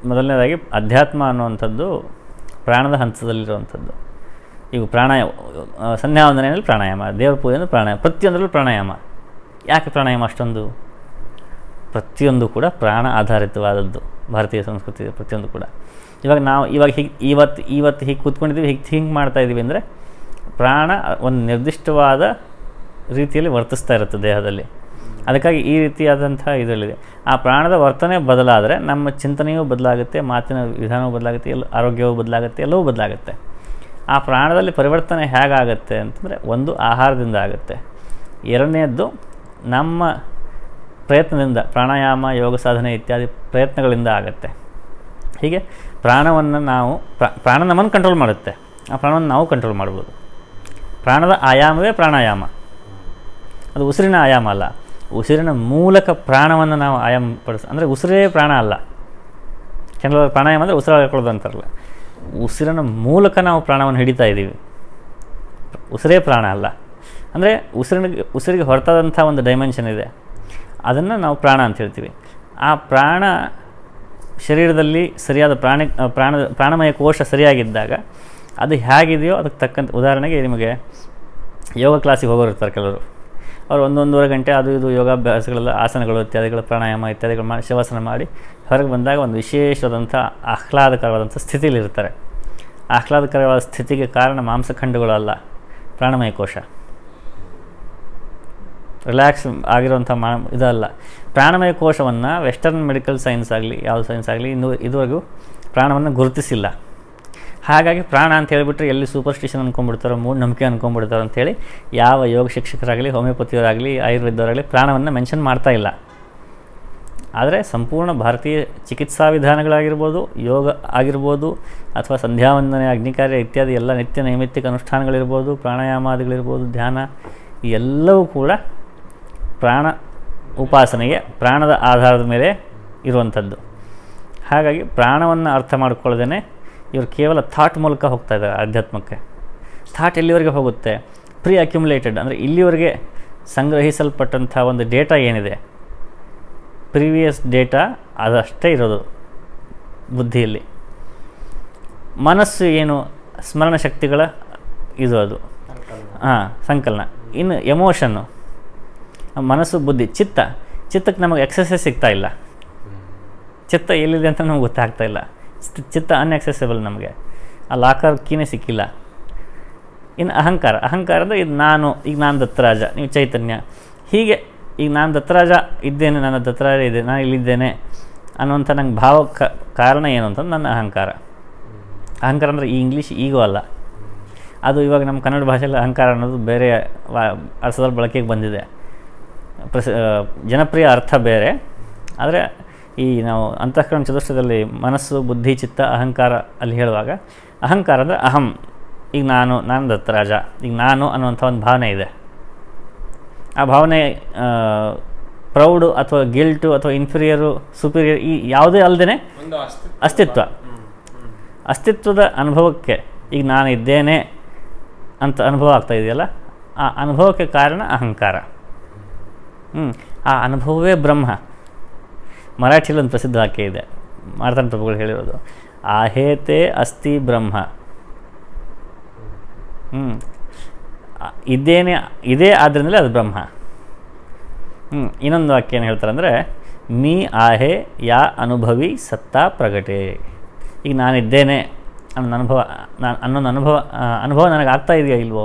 ಮೊದಲನೇದಾಗಿ ಅಧ್ಯಾತ್ಮ ಅನ್ನುವಂಥದ್ದು ಪ್ರಾಣದ ಹಂತದಲ್ಲಿರುವಂಥದ್ದು. ಈಗ ಸಂಧ್ಯಾವಂದನೆಯಲ್ಲಿ ಪ್ರಾಣಾಯಾಮ, ದೇವರ ಪೂಜೆಯಲ್ಲಿ ಪ್ರಾಣಾಯಾಮ, ಪ್ರತಿಯೊಂದರಲ್ಲೂ ಪ್ರಾಣಾಯಾಮ. ಯಾಕೆ ಪ್ರಾಣಾಯಾಮ ಅಷ್ಟೊಂದು? ಪ್ರತಿಯೊಂದು ಕೂಡ ಪ್ರಾಣ ಆಧಾರಿತವಾದದ್ದು ಭಾರತೀಯ ಸಂಸ್ಕೃತಿ, ಪ್ರತಿಯೊಂದು ಕೂಡ. ಇವತ್ತು ಹೀಗೆ ಕೂತ್ಕೊಂಡಿದ್ದೀವಿ, ಹೀಗೆ ಥಿಂಕ್ ಮಾಡ್ತಾಯಿದ್ದೀವಿ ಅಂದರೆ ಪ್ರಾಣ ಒಂದು ನಿರ್ದಿಷ್ಟವಾದ ರೀತಿಯಲ್ಲಿ ವರ್ತಿಸ್ತಾ ಇರುತ್ತೆ ದೇಹದಲ್ಲಿ. ಅದಕ್ಕಾಗಿ ಈ ರೀತಿಯಾದಂಥ ಇದರಲ್ಲಿದೆ. ಆ ಪ್ರಾಣದ ವರ್ತನೆ ಬದಲಾದರೆ ನಮ್ಮ ಚಿಂತನೆಯೂ ಬದಲಾಗುತ್ತೆ, ಮಾತಿನ ವಿಧಾನವೂ ಬದಲಾಗುತ್ತೆ, ಆರೋಗ್ಯವೂ ಬದಲಾಗುತ್ತೆ, ಎಲ್ಲವೂ ಬದಲಾಗುತ್ತೆ. ಆ ಪ್ರಾಣದಲ್ಲಿ ಪರಿವರ್ತನೆ ಹೇಗಾಗುತ್ತೆ ಅಂತಂದರೆ, ಒಂದು ಆಹಾರದಿಂದ ಆಗುತ್ತೆ, ಎರಡನೇದ್ದು ನಮ್ಮ ಪ್ರಯತ್ನದಿಂದ, ಪ್ರಾಣಾಯಾಮ, ಯೋಗ ಸಾಧನೆ ಇತ್ಯಾದಿ ಪ್ರಯತ್ನಗಳಿಂದ ಆಗುತ್ತೆ. ಹೀಗೆ ಪ್ರಾಣವನ್ನು ನಾವು, ಪ್ರಾಣ ನಮ್ಮನ್ನು ಕಂಟ್ರೋಲ್ ಮಾಡುತ್ತೆ, ಆ ಪ್ರಾಣವನ್ನು ನಾವು ಕಂಟ್ರೋಲ್ ಮಾಡ್ಬೋದು. ಪ್ರಾಣದ ಆಯಾಮವೇ ಪ್ರಾಣಾಯಾಮ, ಅದು ಉಸಿರಿನ ಆಯಾಮ ಅಲ್ಲ. ಉಸಿರಿನ ಮೂಲಕ ಪ್ರಾಣವನ್ನು ನಾವು ಆಯಾಮ ಅಂದರೆ ಉಸಿರೇ ಪ್ರಾಣ ಅಲ್ಲ. ಕೆಲವರು ಪ್ರಾಣಾಯಾಮ ಅಂದರೆ ಉಸಿರು ಹಾಕೊಳ್ಳೋದು ಅಂತಾರಲ್ಲ, ಉಸಿರಿನ ಮೂಲಕ ನಾವು ಪ್ರಾಣವನ್ನು ಹಿಡಿತಾ ಇದ್ದೀವಿ, ಉಸಿರೇ ಪ್ರಾಣ ಅಲ್ಲ. ಅಂದರೆ ಉಸಿರಿಗೆ ಹೊರತಾದಂಥ ಒಂದು ಡೈಮೆನ್ಷನ್ ಇದೆ, ಅದನ್ನು ನಾವು ಪ್ರಾಣ ಅಂತ ಹೇಳ್ತೀವಿ. ಆ ಪ್ರಾಣ ಶರೀರದಲ್ಲಿ ಸರಿಯಾದ ಪ್ರಾಣಮಯ ಕೋಶ ಸರಿಯಾಗಿದ್ದಾಗ ಅದು ಹೇಗಿದೆಯೋ ಅದಕ್ಕೆ ತಕ್ಕಂಥ, ಉದಾಹರಣೆಗೆ ನಿಮಗೆ ಯೋಗ ಕ್ಲಾಸಿಗೆ ಹೋಗೋರಿರ್ತಾರೆ ಕೆಲವರು, ಅವರು 1-1.5 ಗಂಟೆ ಅದು ಇದು ಯೋಗಾಭ್ಯಾಸಗಳೆಲ್ಲ, ಆಸನಗಳು ಇತ್ಯಾದಿಗಳು, ಪ್ರಾಣಾಯಾಮ ಇತ್ಯಾದಿಗಳು ಮಾಡಿ, ಶವಾಸನ ಮಾಡಿ ಹೊರಗೆ ಬಂದಾಗ ಒಂದು ವಿಶೇಷವಾದಂಥ ಆಹ್ಲಾದಕರವಾದಂಥ ಸ್ಥಿತಿಯಲ್ಲಿರ್ತಾರೆ. ಆಹ್ಲಾದಕರವಾದ ಸ್ಥಿತಿಗೆ ಕಾರಣ ಮಾಂಸಖಂಡಗಳು ಅಲ್ಲ, ಪ್ರಾಣಮಯ ಕೋಶ. ರಿಲ್ಯಾಕ್ಸ್ ಆಗಿರುವಂಥ ಇದಲ್ಲ. ಪ್ರಾಣಮಯ ಕೋಶವನ್ನು ವೆಸ್ಟರ್ನ್ ಮೆಡಿಕಲ್ ಸೈನ್ಸ್ ಆಗಲಿ, ಯಾವುದು ಸೈನ್ಸ್ ಆಗಲಿ ಇದುವರೆಗೂ ಪ್ರಾಣವನ್ನು ಗುರುತಿಸಿಲ್ಲ. ಹಾಗಾಗಿ ಪ್ರಾಣ ಅಂತ ಹೇಳಿಬಿಟ್ರೆ ಎಲ್ಲಿ ಸೂಪರ್ಸ್ಟಿಷನ್ ಅಂದ್ಕೊಂಡ್ಬಿಡ್ತಾರೋ, ಮೂಢನಂಬಿಕೆ ಅಂದ್ಕೊಂಡ್ಬಿಡ್ತಾರೋ ಅಂಥೇಳಿ ಯಾವ ಯೋಗ ಶಿಕ್ಷಕರಾಗಲಿ, ಹೋಮಿಯೋಪತಿಯವರಾಗಲಿ, ಆಯುರ್ವೇದವರಾಗಲಿ ಪ್ರಾಣವನ್ನು ಮೆನ್ಷನ್ ಮಾಡ್ತಾ ಇಲ್ಲ. ಆದರೆ ಸಂಪೂರ್ಣ ಭಾರತೀಯ ಚಿಕಿತ್ಸಾ ವಿಧಾನಗಳಾಗಿರ್ಬೋದು, ಯೋಗ ಆಗಿರ್ಬೋದು, ಅಥವಾ ಸಂಧ್ಯಾವಂದನೆ, ಅಗ್ನಿಕಾರ್ಯ ಇತ್ಯಾದಿ ಎಲ್ಲ ನಿತ್ಯ ನೈಮಿತ್ತಿಕ ಅನುಷ್ಠಾನಗಳಿರ್ಬೋದು, ಪ್ರಾಣಾಯಾಮಾದಿಗಳಿರ್ಬೋದು, ಧ್ಯಾನ, ಎಲ್ಲವೂ ಕೂಡ ಪ್ರಾಣ ಉಪಾಸನೆಗೆ ಪ್ರಾಣದ ಆಧಾರದ ಮೇಲೆ ಇರುವಂಥದ್ದು. ಹಾಗಾಗಿ ಪ್ರಾಣವನ್ನು ಅರ್ಥ ಮಾಡ್ಕೊಳ್ಳದೇನೆ ಇವರು ಕೇವಲ ಥಾಟ್ ಮೂಲಕ ಹೋಗ್ತಾ ಇದ್ದಾರೆ ಆಧ್ಯಾತ್ಮಕ್ಕೆ. ಥಾಟ್ ಎಲ್ಲಿವರೆಗೆ ಹೋಗುತ್ತೆ? ಪ್ರೀ ಅಕ್ಯುಮುಲೇಟೆಡ್, ಅಂದರೆ ಇಲ್ಲಿವರೆಗೆ ಸಂಗ್ರಹಿಸಲ್ಪಟ್ಟಂಥ ಒಂದು ಡೇಟಾ ಏನಿದೆ, ಪ್ರೀವಿಯಸ್ ಡೇಟಾ ಅದಷ್ಟೇ ಇರೋದು ಬುದ್ಧಿಯಲ್ಲಿ. ಮನಸ್ಸು ಏನು, ಸ್ಮರಣ ಶಕ್ತಿಗಳ ಇದು ಅದು ಸಂಕಲನ. ಇನ್ನು ಎಮೋಷನ್ನು, ಮನಸ್ಸು, ಬುದ್ಧಿ, ಚಿತ್ತಕ್ಕೆ ನಮಗೆ ಎಕ್ಸಸೈಸ್ ಸಿಗ್ತಾ ಇಲ್ಲ. ಚಿತ್ತ ಎಲ್ಲಿದೆ ಅಂತ ನಮ್ಗೆ ಗೊತ್ತಾಗ್ತಾ ಇಲ್ಲ. ಚಿತ್ತ ಅನ್ಎಕ್ಸೆಸಿಬಲ್, ನಮಗೆ ಆ ಲಾಕರ್ ಕೀನೇ ಸಿಕ್ಕಿಲ್ಲ. ಇನ್ನು ಅಹಂಕಾರ ಅಂದರೆ ಇದು ನಾನು, ಈಗ ನಾನು ದತ್ತರಾಜ, ನೀವು ಚೈತನ್ಯ, ಹೀಗೆ ಈಗ ನಾನು ದತ್ತರಾಜ ಇದ್ದೇನೆ, ನನ್ನ ದತ್ತರಾಜ ಇದೆ, ನಾನು ಇಲ್ಲಿದ್ದೇನೆ ಅನ್ನುವಂಥ ನಂಗೆ ಭಾವಕ್ಕೆ ಕಾರಣ ಏನು ಅಂತಂದು ನನ್ನ ಅಹಂಕಾರ. ಅಹಂಕಾರ ಅಂದರೆ ಈ ಇಂಗ್ಲೀಷ್ ಈಗೋ ಅಲ್ಲ, ಅದು ಇವಾಗ ನಮ್ಮ ಕನ್ನಡ ಭಾಷೆಯಲ್ಲಿ ಅಹಂಕಾರ ಅನ್ನೋದು ಬೇರೆ ಅರ್ಥದಲ್ಲಿ ಬಳಕೆಗೆ ಬಂದಿದೆ. ಜನಪ್ರಿಯ ಅರ್ಥ ಬೇರೆ. ಆದರೆ ಈ ನಾವು ಅಂತಃಕರಣ ಚತುಷ್ಟಯದಲ್ಲಿ ಮನಸ್ಸು, ಬುದ್ಧಿ, ಚಿತ್ತ, ಅಹಂಕಾರ ಅಲ್ಲಿ ಹೇಳುವಾಗ ಅಹಂಕಾರ ಅಂದರೆ ಅಹಂ, ಈಗ ನಾನು ದತ್ತರಾಜ, ಈಗ ನಾನು ಅನ್ನುವಂಥ ಒಂದು ಭಾವನೆ ಇದೆ. ಆ ಭಾವನೆ ಪ್ರೌಡು ಅಥವಾ ಗಿಲ್ಟು ಅಥವಾ ಇನ್ಫೀರಿಯರು, ಸುಪೀರಿಯರ್ ಈ ಯಾವುದೇ ಅಲ್ಲದೇ ಅಸ್ತಿತ್ವದ ಅನುಭವಕ್ಕೆ, ಈಗ ನಾನು ಇದ್ದೇನೆ ಅಂತ ಅನುಭವ ಆಗ್ತಾ ಇದೆಯಲ್ಲ, ಆ ಅನುಭವಕ್ಕೆ ಕಾರಣ ಅಹಂಕಾರ. ಆ ಅನುಭವವೇ ಬ್ರಹ್ಮ. ಮರಾಠಿಯಲ್ಲಿ ಒಂದು ಪ್ರಸಿದ್ಧ ವಾಕ್ಯ ಇದೆ, ಮಾರ್ತಾಂಡ ಪ್ರಭುಗಳು ಹೇಳಿರೋದು, ಆಹೇತೆ ಅಸ್ತಿ ಬ್ರಹ್ಮ. ಇದೇ ಆದ್ದರಿಂದಲೇ ಅದು ಬ್ರಹ್ಮ. ಇನ್ನೊಂದು ವಾಕ್ಯ ಏನು ಹೇಳ್ತಾರೆ ಅಂದರೆ, ಮೀ ಆಹೆ ಯಾ ಅನುಭವಿ ಸತ್ತಾ ಪ್ರಗಟೆ. ಈಗ ನಾನಿದ್ದೇನೆ ಅನ್ನೋ ಅನುಭವ ನನಗೆ ಆಗ್ತಾ ಇದೆಯಾ ಇಲ್ವೋ?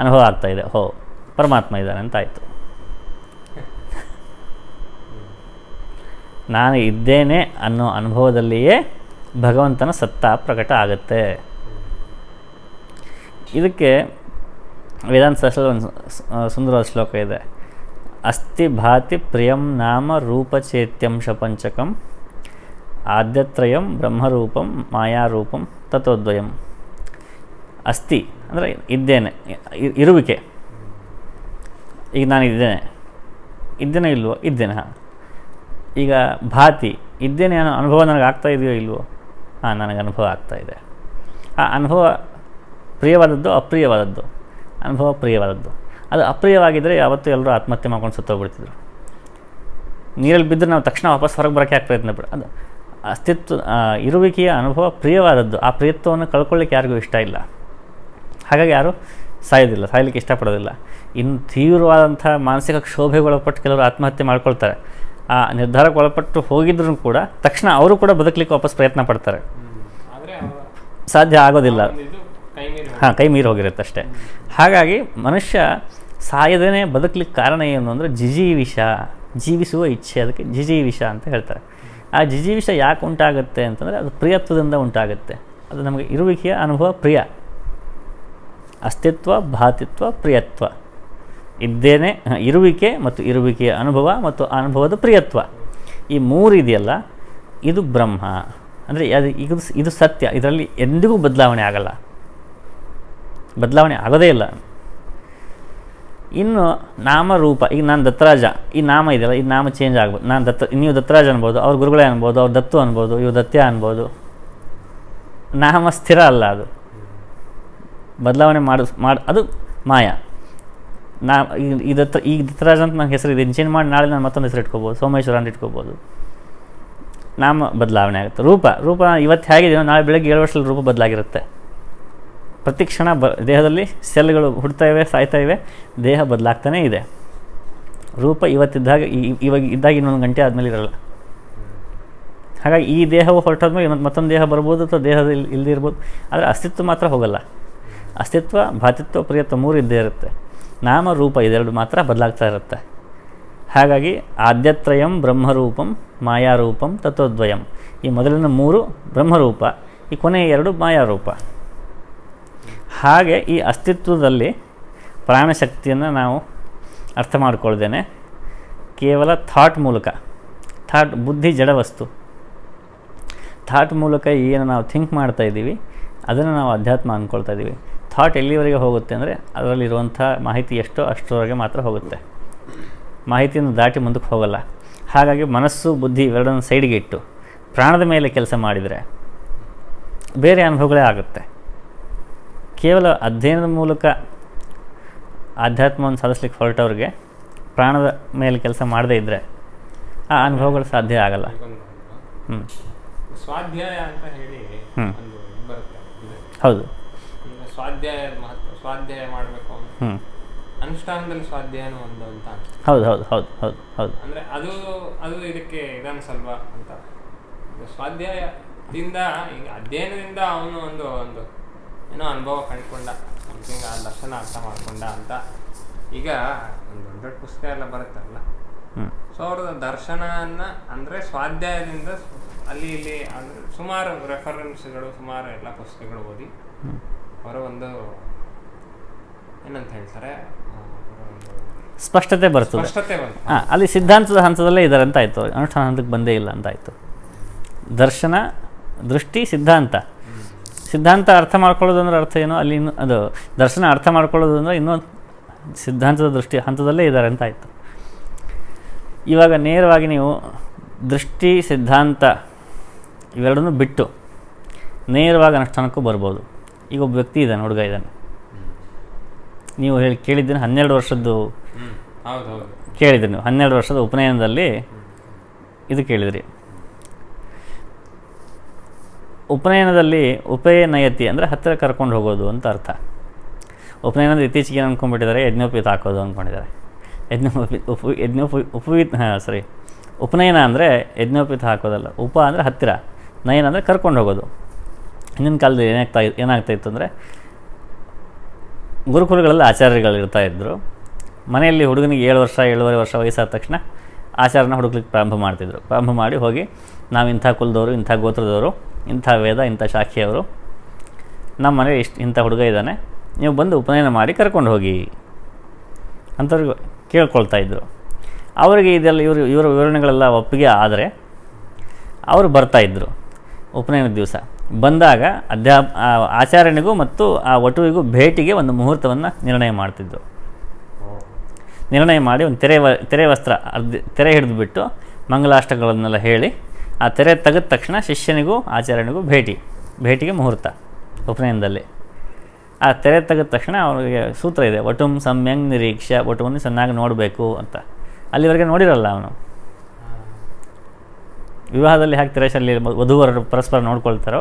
ಅನುಭವ ಆಗ್ತಾ ಇದೆ, ಪರಮಾತ್ಮ ಇದ್ದಾನೆ ಅಂತ ಆಯಿತು. ನಾನು ಇದ್ದೇನೆ ಅನ್ನೋ ಅನುಭವದಲ್ಲಿಯೇ ಭಗವಂತನ ಸತ್ತಾ ಪ್ರಕಟ ಆಗುತ್ತೆ. ಇದಕ್ಕೆ ವೇದಾಂತ ಶಾಸ್ತ್ರದಲ್ಲಿ ಒಂದು ಸುಂದರವಾದ ಶ್ಲೋಕ ಇದೆ. ಅಸ್ತಿ ಭಾತಿ ಪ್ರಿಯಂ ನಾಮ ರೂಪಚೇತ್ಯಂಶ ಪಂಚಕಂ ಆದ್ಯತ್ರಯಂ ಬ್ರಹ್ಮರೂಪಂ ಮಾಯಾರೂಪಂ ತಥೋದ್ವಯಂ. ಅಸ್ತಿ ಅಂದರೆ ಇದ್ದೇನೆ, ಇರುವಿಕೆ. ಈಗ ನಾನು ಇದ್ದೇನೆ ಇಲ್ವೋ? ಇದ್ದೇನೆ. ಈಗ ಭಾತಿ, ಇದ್ದೇನೆ ಅನ್ನೋ ಅನುಭವ ನನಗೆ ಆಗ್ತಾ ಇದೆಯೋ ಇಲ್ವೋ? ನನಗೆ ಅನುಭವ ಆಗ್ತಾಯಿದೆ. ಆ ಅನುಭವ ಪ್ರಿಯವಾದದ್ದು, ಅಪ್ರಿಯವಾದದ್ದು. ಅನುಭವ ಪ್ರಿಯವಾದದ್ದು. ಅದು ಅಪ್ರಿಯವಾಗಿದ್ದರೆ ಯಾವತ್ತೂ ಎಲ್ಲರೂ ಆತ್ಮಹತ್ಯೆ ಮಾಡ್ಕೊಂಡು ಸುತ್ತೋಗ್ಬಿಡ್ತಿದ್ರು. ನೀರಲ್ಲಿ ಬಿದ್ದರೆ ನಾವು ತಕ್ಷಣ ವಾಪಸ್ ಹೊರಗೆ ಬರೋಕ್ಕೆ ಯಾಕೆ ಪ್ರಯತ್ನ ಪಡ, ಅದು ಅಸ್ತಿತ್ವ ಇರುವಿಕೆಯ ಅನುಭವ ಪ್ರಿಯವಾದದ್ದು. ಆ ಪ್ರಿಯತ್ವವನ್ನು ಕಳ್ಕೊಳ್ಳಿಕ್ಕೆ ಯಾರಿಗೂ ಇಷ್ಟ ಇಲ್ಲ. ಹಾಗಾಗಿ ಯಾರೂ ಸಾಯಲಿಕ್ಕೆ ಇಷ್ಟಪಡೋದಿಲ್ಲ. ಇನ್ನು ತೀವ್ರವಾದಂಥ ಮಾನಸಿಕ ಕ್ಷೋಭೆಗೊಳಪಟ್ಟು ಕೆಲವರು ಆತ್ಮಹತ್ಯೆ ಮಾಡ್ಕೊಳ್ತಾರೆ. ಆ ನಿರ್ಧಾರಕ್ಕೆ ಒಳಪಟ್ಟು ಹೋಗಿದ್ರು ಕೂಡ ತಕ್ಷಣ ಅವರು ಕೂಡ ಬದುಕಲಿಕ್ಕೆ ವಾಪಸ್ ಪ್ರಯತ್ನ ಪಡ್ತಾರೆ. ಸಾಧ್ಯ ಆಗೋದಿಲ್ಲ, ಕೈ ಮೀರಿ ಹೋಗಿರುತ್ತೆ ಅಷ್ಟೇ. ಹಾಗಾಗಿ ಮನುಷ್ಯ ಸಾಯದೇನೆ ಬದುಕಲಿಕ್ಕೆ ಕಾರಣ ಏನು ಅಂದರೆ ಜೀವಿಸುವ ಇಚ್ಛೆ. ಅದಕ್ಕೆ ಜಿಜೀವಿಷ ಅಂತ ಹೇಳ್ತಾರೆ. ಆ ಜಿಜೀವಿಷ ಯಾಕೆ ಉಂಟಾಗುತ್ತೆ ಅಂತಂದರೆ ಅದು ಪ್ರಿಯತ್ವದಿಂದ ಉಂಟಾಗುತ್ತೆ. ಅದು ನಮಗೆ ಇರುವಿಕೆಯ ಅನುಭವ ಪ್ರಿಯ. ಅಸ್ತಿತ್ವ, ಭಾತಿತ್ವ, ಪ್ರಿಯತ್ವ, ಇದ್ದೇನೆ, ಇರುವಿಕೆ ಮತ್ತು ಇರುವಿಕೆಯ ಅನುಭವ ಮತ್ತು ಅನುಭವದ ಪ್ರಿಯತ್ವ, ಈ ಮೂರು ಇದೆಯಲ್ಲ, ಇದು ಬ್ರಹ್ಮ. ಅಂದರೆ ಇದು ಸತ್ಯ. ಇದರಲ್ಲಿ ಎಂದಿಗೂ ಬದಲಾವಣೆ ಆಗಲ್ಲ, ಬದಲಾವಣೆ ಆಗೋದೇ ಇಲ್ಲ. ಇನ್ನು ನಾಮರೂಪ, ಈಗ ನಾನು ದತ್ತರಾಜ, ಈ ನಾಮ ಇದೆಯಲ್ಲ, ಈ ನಾಮ ಚೇಂಜ್ ಆಗ್ಬೋದು. ನೀವು ದತ್ತರಾಜ ಅನ್ಬೋದು, ಅವ್ರ ಗುರುಗಳೇ ಅನ್ಬೋದು, ಅವ್ರು ದತ್ತು ಅನ್ಬೋದು, ಇವು ದತ್ಯ ಅನ್ಬೋದು. ನಾಮ ಸ್ಥಿರ ಅಲ್ಲ, ಅದು ಬದಲಾವಣೆ ಅದು ಮಾಯಾ. ಈಗ ದತ್ತರಾಜ ಅಂತ ನನ್ನ ಹೆಸರು ಇದೆ, ಚೇಂಜ್ ಮಾಡಿ ನಾಳೆ ನಾನು ಮತ್ತೊಂದು ಹೆಸರು ಇಟ್ಕೋಬೋದು, ಸೋಮೇಶ್ವರ ಅಂತ ಇಟ್ಕೋಬೋದು. ನಾಮ ಬದಲಾವಣೆ ಆಗುತ್ತೆ. ರೂಪ ಇವತ್ತು ಹೇಗಿದೆಯೋ ನಾಳೆ ಬೆಳಗ್ಗೆ 7 ವರ್ಷದಲ್ಲಿ ರೂಪ ಬದಲಾಗಿರುತ್ತೆ. ಪ್ರತಿ ಕ್ಷಣ ದೇಹದಲ್ಲಿ ಸೆಲ್ಗಳು ಹುಡ್ತಾ ಇವೆ, ಸಾಯ್ತಾ ಇವೆ, ದೇಹ ಬದಲಾಗ್ತಾನೇ ಇದೆ. ರೂಪ ಇವಾಗ ಇದ್ದಾಗ ಇನ್ನೊಂದು ಗಂಟೆ ಆದಮೇಲೆ ಇರಲ್ಲ. ಹಾಗಾಗಿ ಈ ದೇಹವು ಹೊರಟಾದ್ಮೇಲೆ ಮತ್ತೊಂದು ದೇಹ ಬರ್ಬೋದು ಅಥವಾ ದೇಹದಲ್ಲಿ ಇಲ್ಲದೇ ಇರ್ಬೋದು. ಆದರೆ ಅಸ್ತಿತ್ವ ಮಾತ್ರ ಹೋಗಲ್ಲ. ಅಸ್ತಿತ್ವ, ಭಾತಿತ್ವ, ಪ್ರಿಯತ್ವ ಮೂರು ಇದ್ದೇ ಇರುತ್ತೆ. ನಾಮ ರೂಪ ಇದೆರಡು ಮಾತ್ರ ಬದಲಾಗ್ತಾ ಇರುತ್ತೆ. ಹಾಗಾಗಿ ಆದ್ಯತ್ರಯಂ ಬ್ರಹ್ಮರೂಪಂ ಮಾಯಾರೂಪಂ ತಥೋದ್ವಯಂ. ಈ ಮೊದಲಿನ 3 ಬ್ರಹ್ಮರೂಪ, ಈ ಕೊನೆಯ 2 ಮಾಯಾರೂಪ. ಹಾಗೆ ಈ ಅಸ್ತಿತ್ವದಲ್ಲಿ ಪ್ರಾಣಶಕ್ತಿಯನ್ನು ನಾವು ಅರ್ಥ ಮಾಡಿಕೊಳ್ದೇನೆ ಕೇವಲ ಬುದ್ಧಿ ಜಡವಸ್ತು. ಥಾಟ್ ಮೂಲಕ ಏನು ನಾವು ಥಿಂಕ್ ಮಾಡ್ತಾ ಇದ್ದೀವಿ ಅದನ್ನು ನಾವು ಅಧ್ಯಾತ್ಮ ಅಂದ್ಕೊಳ್ತಾ ಇದ್ದೀವಿ. ಥಾಟ್ ಎಲ್ಲಿವರೆಗೆ ಹೋಗುತ್ತೆ ಅಂದರೆ ಅದರಲ್ಲಿರುವಂಥ ಮಾಹಿತಿ ಎಷ್ಟೋ ಅಷ್ಟರವರೆಗೆ ಮಾತ್ರ ಹೋಗುತ್ತೆ. ಮಾಹಿತಿಯನ್ನು ದಾಟಿ ಮುಂದಕ್ಕೆ ಹೋಗಲ್ಲ. ಹಾಗಾಗಿ ಮನಸ್ಸು, ಬುದ್ಧಿ ಇವೆರಡನ್ನು ಸೈಡ್ಗೆ ಇಟ್ಟು ಪ್ರಾಣದ ಮೇಲೆ ಕೆಲಸ ಮಾಡಿದರೆ ಬೇರೆ ಅನುಭವಗಳೇ ಆಗುತ್ತೆ. ಕೇವಲ ಅಧ್ಯಯನದ ಮೂಲಕ ಆಧ್ಯಾತ್ಮವನ್ನು ಸಾಧಿಸ್ಲಿಕ್ಕೆ ಹೊರಟವ್ರಿಗೆ ಪ್ರಾಣದ ಮೇಲೆ ಕೆಲಸ ಮಾಡದೇ ಇದ್ದರೆ ಆ ಅನುಭವಗಳು ಸಾಧ್ಯ ಆಗಲ್ಲ. ಸ್ವಾಧ್ಯಾಯ ಅಂತ ಹೇಳಿ ಒಂದು ಬರುತ್ತೆ. ಹೌದು, ಸ್ವಾಧ್ಯಾಯದ ಮಹತ್ವ, ಸ್ವಾಧ್ಯಾಯ ಮಾಡಬೇಕು ಅನುಷ್ಠಾನದಲ್ಲಿ ಸ್ವಾಧ್ಯಾಯನೂ ಒಂದು ಅಂತ. ಹೌದು ಹೌದು ಹೌದು ಹೌದು ಹೌದು. ಅಂದರೆ ಅದು ಇದಕ್ಕೆ ಇದನ್ಸಲ್ವಾ ಅಂತ. ಸ್ವಾಧ್ಯಾಯದಿಂದ ಈಗ ಅಧ್ಯಯನದಿಂದ ಅವನು ಒಂದು ಏನೋ ಅನುಭವ ಕಂಡುಕೊಂಡ, ಸಮಥಿಂಗ್ ಆ ದರ್ಶನ ಅರ್ಥ ಮಾಡ್ಕೊಂಡ ಅಂತ. ಈಗ ಒಂದು ದೊಡ್ಡ ಪುಸ್ತಕ ಎಲ್ಲ ಬರುತ್ತಲ್ಲ, ಸೊ ಅವ್ರ ದರ್ಶನನ ಅಂದರೆ ಸ್ವಾಧ್ಯಾಯದಿಂದ ಅಲ್ಲಿ ಇಲ್ಲಿ ಅಂದರೆ ಸುಮಾರು ರೆಫರೆನ್ಸ್ಗಳು, ಸುಮಾರು ಎಲ್ಲ ಪುಸ್ತಕಗಳು ಓದಿ ಅವರ ಒಂದು ಏನಂತ ಹೇಳ್ತಾರೆ ಸ್ಪಷ್ಟತೆ ಬರ್ತದೆ. ಸ್ಪಷ್ಟತೆ ಬಂತು. ಅಲ್ಲಿ ಸಿದ್ಧಾಂತದ ಹಂತದಲ್ಲೇ ಇದ್ದಾರೆ ಅಂತ ಆಯಿತು, ಅನುಷ್ಠಾನ ಹಂತಕ್ಕೆ ಬಂದೇ ಇಲ್ಲ ಅಂತ ಆಯಿತು. ದರ್ಶನ, ದೃಷ್ಟಿ, ಸಿದ್ಧಾಂತ. ಸಿದ್ಧಾಂತ ಅರ್ಥ ಮಾಡ್ಕೊಳ್ಳೋದು ಅಂದ್ರೆ ಅರ್ಥ ಏನು, ಅಲ್ಲಿ ಇನ್ನು ಅದು ದರ್ಶನ ಅರ್ಥ ಮಾಡ್ಕೊಳ್ಳೋದು ಅಂದರೆ ಇನ್ನೂ ಸಿದ್ಧಾಂತದ ದೃಷ್ಟಿ ಹಂತದಲ್ಲೇ ಇದ್ದಾರೆ ಅಂತ ಆಯಿತು. ಇವಾಗ ನೇರವಾಗಿ ನೀವು ದೃಷ್ಟಿ, ಸಿದ್ಧಾಂತ ಇವೆರಡನ್ನೂ ಬಿಟ್ಟು ನೇರವಾಗಿ ಅನುಷ್ಠಾನಕ್ಕೂ ಬರ್ಬೋದು. ಈಗ ಒಬ್ಬ ವ್ಯಕ್ತಿ ಇದ್ದಾನೆ, ಹುಡುಗ ಇದ್ದಾನೆ, ನೀವು ಕೇಳಿದ್ದೀನಿ 12 ವರ್ಷದ್ದು ಕೇಳಿದ್ರಿ ನೀವು, 12 ವರ್ಷದ ಉಪನಯನದಲ್ಲಿ ಇದು ಕೇಳಿದ್ರಿ. ಉಪನಯನದಲ್ಲಿ ಉಪನಯತಿ ಅಂದರೆ ಹತ್ತಿರ ಕರ್ಕೊಂಡು ಹೋಗೋದು ಅಂತ ಅರ್ಥ. ಉಪನಯನದ ಇತ್ತೀಚೆಗೆ ಏನು ಅಂದ್ಕೊಂಡ್ಬಿಟ್ಟಿದ್ದಾರೆ, ಯಜ್ಞೋಪವೀತ ಹಾಕೋದು ಅಂದ್ಕೊಂಡಿದ್ದಾರೆ. ಉಪನಯನ ಅಂದರೆ ಯಜ್ಞೋಪವೀತ ಹಾಕೋದಲ್ಲ. ಉಪ ಅಂದರೆ ಹತ್ತಿರ, ನಯನ ಅಂದರೆ ಕರ್ಕೊಂಡು ಹೋಗೋದು. ಹಿಂದಿನ ಕಾಲದಲ್ಲಿ ಏನಾಗ್ತಾಯಿತ್ತು ಅಂದರೆ, ಗುರುಕುಲಗಳಲ್ಲಿ ಆಚಾರ್ಯಗಳು ಇರ್ತಾಯಿದ್ರು. ಮನೆಯಲ್ಲಿ ಹುಡುಗನಿಗೆ 7 ವರ್ಷ 7.5 ವರ್ಷ ವಯಸ್ಸಾದ ತಕ್ಷಣ ಆಚಾರನ ಹುಡುಕ್ಲಿಕ್ಕೆ ಪ್ರಾರಂಭ ಮಾಡ್ತಿದ್ರು. ಪ್ರಾರಂಭ ಮಾಡಿ ಹೋಗಿ, ನಾವು ಇಂಥ ಕುಲದವರು, ಇಂಥ ಗೋತ್ರದವರು, ಇಂಥ ವೇದ, ಇಂಥ ಶಾಖೆಯವರು, ನಮ್ಮ ಮನೇಲಿ ಇಂಥ ಹುಡುಗ ಇದ್ದಾನೆ, ನೀವು ಬಂದು ಉಪನಯನ ಮಾಡಿ ಕರ್ಕೊಂಡು ಹೋಗಿ ಅಂಥವ್ರಿಗೆ ಕೇಳ್ಕೊಳ್ತಾಯಿದ್ರು. ಅವರಿಗೆ ಇದೆಲ್ಲ ಇವರ ವಿವರಣೆಗಳೆಲ್ಲ ಒಪ್ಪಿಗೆ ಆದರೆ ಅವರು ಬರ್ತಾಯಿದ್ರು. ಉಪನಯನದ ದಿವಸ ಬಂದಾಗ ಆಚಾರ್ಯನಿಗೂ ಮತ್ತು ಆ ವಟುವಿಗೂ ಭೇಟಿಗೆ ಒಂದು ಮುಹೂರ್ತವನ್ನು ನಿರ್ಣಯ ಮಾಡ್ತಿದ್ರು. ನಿರ್ಣಯ ಮಾಡಿ ಒಂದು ತೆರೆ ವಸ್ತ್ರ ತೆರೆ ಹಿಡಿದುಬಿಟ್ಟು ಮಂಗಲಾಷ್ಟಗಳನ್ನೆಲ್ಲ ಹೇಳಿ ಆ ತೆರೆ ತೆಗೆದ ತಕ್ಷಣ ಶಿಷ್ಯನಿಗೂ ಆಚಾರ್ಯನಿಗೂ ಭೇಟಿಗೆ ಮುಹೂರ್ತ. ಉಪನಯನದಲ್ಲಿ ಆ ತೆರೆ ತೆಗೆದ ತಕ್ಷಣ ಅವನಿಗೆ ಸೂತ್ರ ಇದೆ, ವಟುಂ ಸಮ್ಯಂಗ್ ನಿರೀಕ್ಷ, ವಟುವನ್ನು ಚೆನ್ನಾಗಿ ನೋಡಬೇಕು ಅಂತ. ಅಲ್ಲಿವರೆಗೆ ನೋಡಿರಲ್ಲ ಅವನು. ವಿವಾಹದಲ್ಲಿ ಹಾಗೆ ತೆರೆಸಲ್ಲಿ ವಧುವರರು ಪರಸ್ಪರ ನೋಡ್ಕೊಳ್ತಾರೋ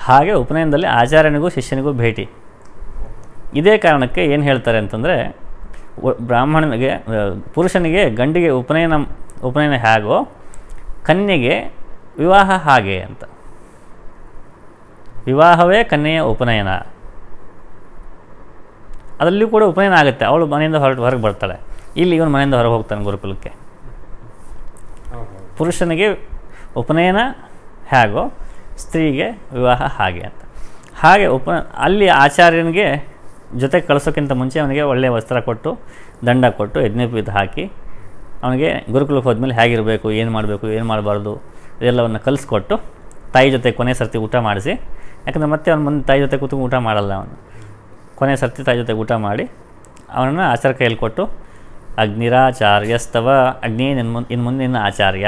ಹಾಗೆ ಉಪನಯನದಲ್ಲಿ ಆಚಾರ್ಯನಿಗೂ ಶಿಷ್ಯನಿಗೂ ಭೇಟಿ. ಇದೇ ಕಾರಣಕ್ಕೆ ಏನು ಹೇಳ್ತಾರೆ ಅಂತಂದರೆ, ಬ್ರಾಹ್ಮಣನಿಗೆ, ಪುರುಷನಿಗೆ ಗಂಡಿಗೆ ಉಪನಯನ ಹೇಗೋ ಕನ್ಯೆಗೆ ವಿವಾಹ ಹಾಗೆ ಅಂತ. ವಿವಾಹವೇ ಕನ್ಯೆಯ ಉಪನಯನ. ಅದರಲ್ಲಿಯೂ ಕೂಡ ಉಪನಯನ ಆಗುತ್ತೆ. ಅವಳು ಮನೆಯಿಂದ ಹೊರಗೆ ಬರ್ತಾಳೆ, ಇಲ್ಲಿ ಇವನು ಮನೆಯಿಂದ ಹೊರಗೆ ಹೋಗ್ತಾನೆ ಗುರುಕುಲಕ್ಕೆ. ಪುರುಷನಿಗೆ ಉಪನಯನ ಹೇಗೋ ಸ್ತ್ರೀಗೆ ವಿವಾಹ ಹಾಗೆ ಅಂತ. ಹಾಗೆ ಅಲ್ಲಿ ಆಚಾರ್ಯನಿಗೆ ಜೊತೆ ಕಳಿಸೋಕ್ಕಿಂತ ಮುಂಚೆ ಅವನಿಗೆ ಒಳ್ಳೆಯ ವಸ್ತ್ರ ಕೊಟ್ಟು, ದಂಡ ಕೊಟ್ಟು, ಯಜ್ಞೋಪವೀತ ಹಾಕಿ ಅವನಿಗೆ ಗುರುಕುಲಕ್ಕೆ ಹೋದ್ಮೇಲೆ ಹೇಗಿರಬೇಕು, ಏನು ಮಾಡಬೇಕು, ಏನು ಮಾಡಬಾರ್ದು ಇದೆಲ್ಲವನ್ನು ಕಲಿಸ್ಕೊಟ್ಟು ತಾಯಿ ಜೊತೆ ಕೊನೆ ಸರ್ತಿ ಊಟ ಮಾಡಿಸಿ. ಯಾಕಂದರೆ ಮತ್ತೆ ಅವನು ಮುಂದೆ ತಾಯಿ ಜೊತೆ ಕೂತ್ಕೊಂಡು ಊಟ ಮಾಡಲ್ಲ. ಅವನು ಕೊನೆ ಸರ್ತಿ ತಾಯಿ ಜೊತೆ ಊಟ ಮಾಡಿ ಅವನನ್ನು ಆಚಾರ್ಯ ಕೈಯಲ್ಲಿ ಕೊಟ್ಟು, ಅಗ್ನಿರಾಚಾರ್ಯಸ್ತವ, ಅಗ್ನಿ ಇನ್ನು ಮುಂದೆ ನಿನ್ನ ಆಚಾರ್ಯ,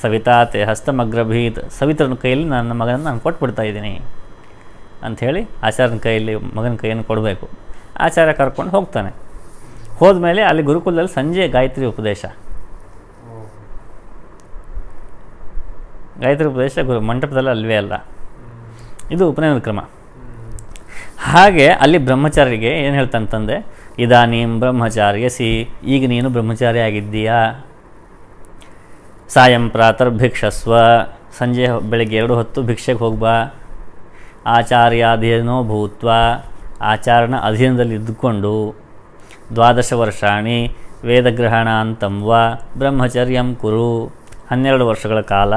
ಸವಿತಾತೆ ಹಸ್ತಮಗ್ರಭೀತ್, ಸವಿತ್ರನ ಕೈಯಲ್ಲಿ ನನ್ನ ಮಗನನ್ನು ನಾನು ಕೊಟ್ಬಿಡ್ತಾಯಿದ್ದೀನಿ ಅಂಥೇಳಿ ಆಚಾರ್ಯನ ಕೈಯಲ್ಲಿ ಮಗನ ಕೈಯನ್ನು ಕೊಡಬೇಕು. ಆಚಾರ್ಯ ಕರ್ಕೊಂಡು ಹೋಗ್ತಾನೆ. ಹೋದ್ಮೇಲೆ ಅಲ್ಲಿ ಗುರುಕುಲದಲ್ಲಿ ಸಂಜೆ ಗಾಯತ್ರಿ ಉಪದೇಶ. ಗಾಯತ್ರಿ ಉಪದೇಶ ಮಂಟಪದಲ್ಲಿ ಅಲ್ವೇ ಅಲ್ಲ, ಇದು ಉಪನಯನದ ಕ್ರಮ. ಹಾಗೆ ಅಲ್ಲಿ ಬ್ರಹ್ಮಚಾರಿಗೆ ಏನು ಹೇಳ್ತಂತಂದೆ, ಇದಾನೀಂ ಬ್ರಹ್ಮಚಾರ್ಯಸಿ, ಈಗ ನೀನು ಬ್ರಹ್ಮಚಾರಿ ಆಗಿದ್ದೀಯಾ. ಸಾಯಂ ಪ್ರಾತರ್ಭಿಕ್ಷಸ್ವ, ಸಂಜೆ ಬೆಳಗ್ಗೆ 2 ಹೊತ್ತು ಭಿಕ್ಷೆಗೆ ಹೋಗ್ಬಾ. ಆಚಾರ್ಯಾಧೀನೋ ಭೂತ್ವ, ಆಚಾರ್ಯನ ಅಧೀನದಲ್ಲಿ ಇದ್ದುಕೊಂಡು 12 ವರ್ಷಾಣಿ ವೇದಗ್ರಹಣಾಂತಂವ ಬ್ರಹ್ಮಚರ್ಯಂ ಕುರು, 12 ವರ್ಷಗಳ ಕಾಲ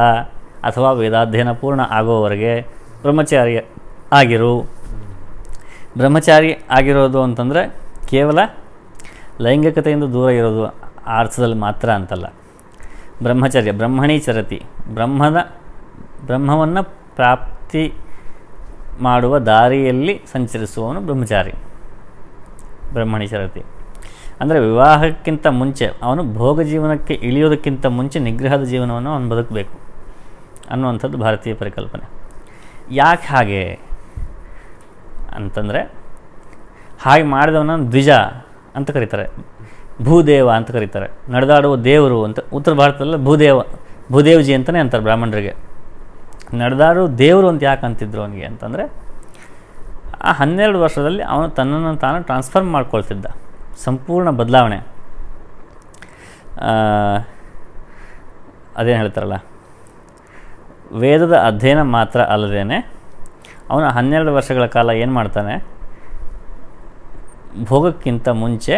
ಅಥವಾ ವೇದಾಧ್ಯಯನ ಪೂರ್ಣ ಆಗೋವರೆಗೆ ಬ್ರಹ್ಮಚಾರಿ ಆಗಿರು. ಬ್ರಹ್ಮಚಾರಿ ಆಗಿರೋದು ಅಂತಂದರೆ ಕೇವಲ ಲೈಂಗಿಕತೆಯಿಂದ ದೂರ ಇರೋದು ಆ ಅರ್ಥದಲ್ಲಿ ಮಾತ್ರ ಅಂತಲ್ಲ. ಬ್ರಹ್ಮಚರ್ಯ, ಬ್ರಹ್ಮಣಿ ಚರತಿ, ಬ್ರಹ್ಮವನ್ನು ಪ್ರಾಪ್ತಿ ಮಾಡುವ ದಾರಿಯಲ್ಲಿ ಸಂಚರಿಸುವವನು ಬ್ರಹ್ಮಚಾರಿ. ಬ್ರಹ್ಮಣಿ ಚರತಿ ಅಂದರೆ ವಿವಾಹಕ್ಕಿಂತ ಮುಂಚೆ ಅವನು ಭೋಗ ಜೀವನಕ್ಕೆ ಇಳಿಯೋದಕ್ಕಿಂತ ಮುಂಚೆ ನಿಗ್ರಹದ ಜೀವನವನ್ನು ಅವನು ಬದುಕಬೇಕು ಅನ್ನುವಂಥದ್ದು ಭಾರತೀಯ ಪರಿಕಲ್ಪನೆ. ಯಾಕೆ ಹಾಗೆ ಅಂತಂದರೆ, ಹಾಗೆ ಮಾಡಿದವನ ದ್ವಿಜ ಅಂತ ಕರೀತಾರೆ, ಭೂದೇವ ಅಂತ ಕರೀತಾರೆ, ನಡೆದಾಡುವ ದೇವರು ಅಂತ. ಉತ್ತರ ಭಾರತದಲ್ಲ ಭೂದೇವ್ಜಿ ಅಂತಲೇ ಅಂತಾರೆ ಬ್ರಾಹ್ಮಣರಿಗೆ. ನಡೆದಾಡುವ ದೇವರು ಅಂತ ಯಾಕೆ ಅಂತಿದ್ರು ಅವನಿಗೆ ಅಂತಂದರೆ, ಆ 12 ವರ್ಷದಲ್ಲಿ ಅವನು ತನ್ನನ್ನು ತಾನು ಟ್ರಾನ್ಸ್ಫರ್ಮ್ ಮಾಡ್ಕೊಳ್ತಿದ್ದ, ಸಂಪೂರ್ಣ ಬದಲಾವಣೆ. ಅದೇನು ಹೇಳ್ತಾರಲ್ಲ, ವೇದದ ಅಧ್ಯಯನ ಮಾತ್ರ ಅಲ್ಲದೇ ಅವನು 12 ವರ್ಷಗಳ ಕಾಲ ಏನು ಮಾಡ್ತಾನೆ, ಭೋಗಕ್ಕಿಂತ ಮುಂಚೆ,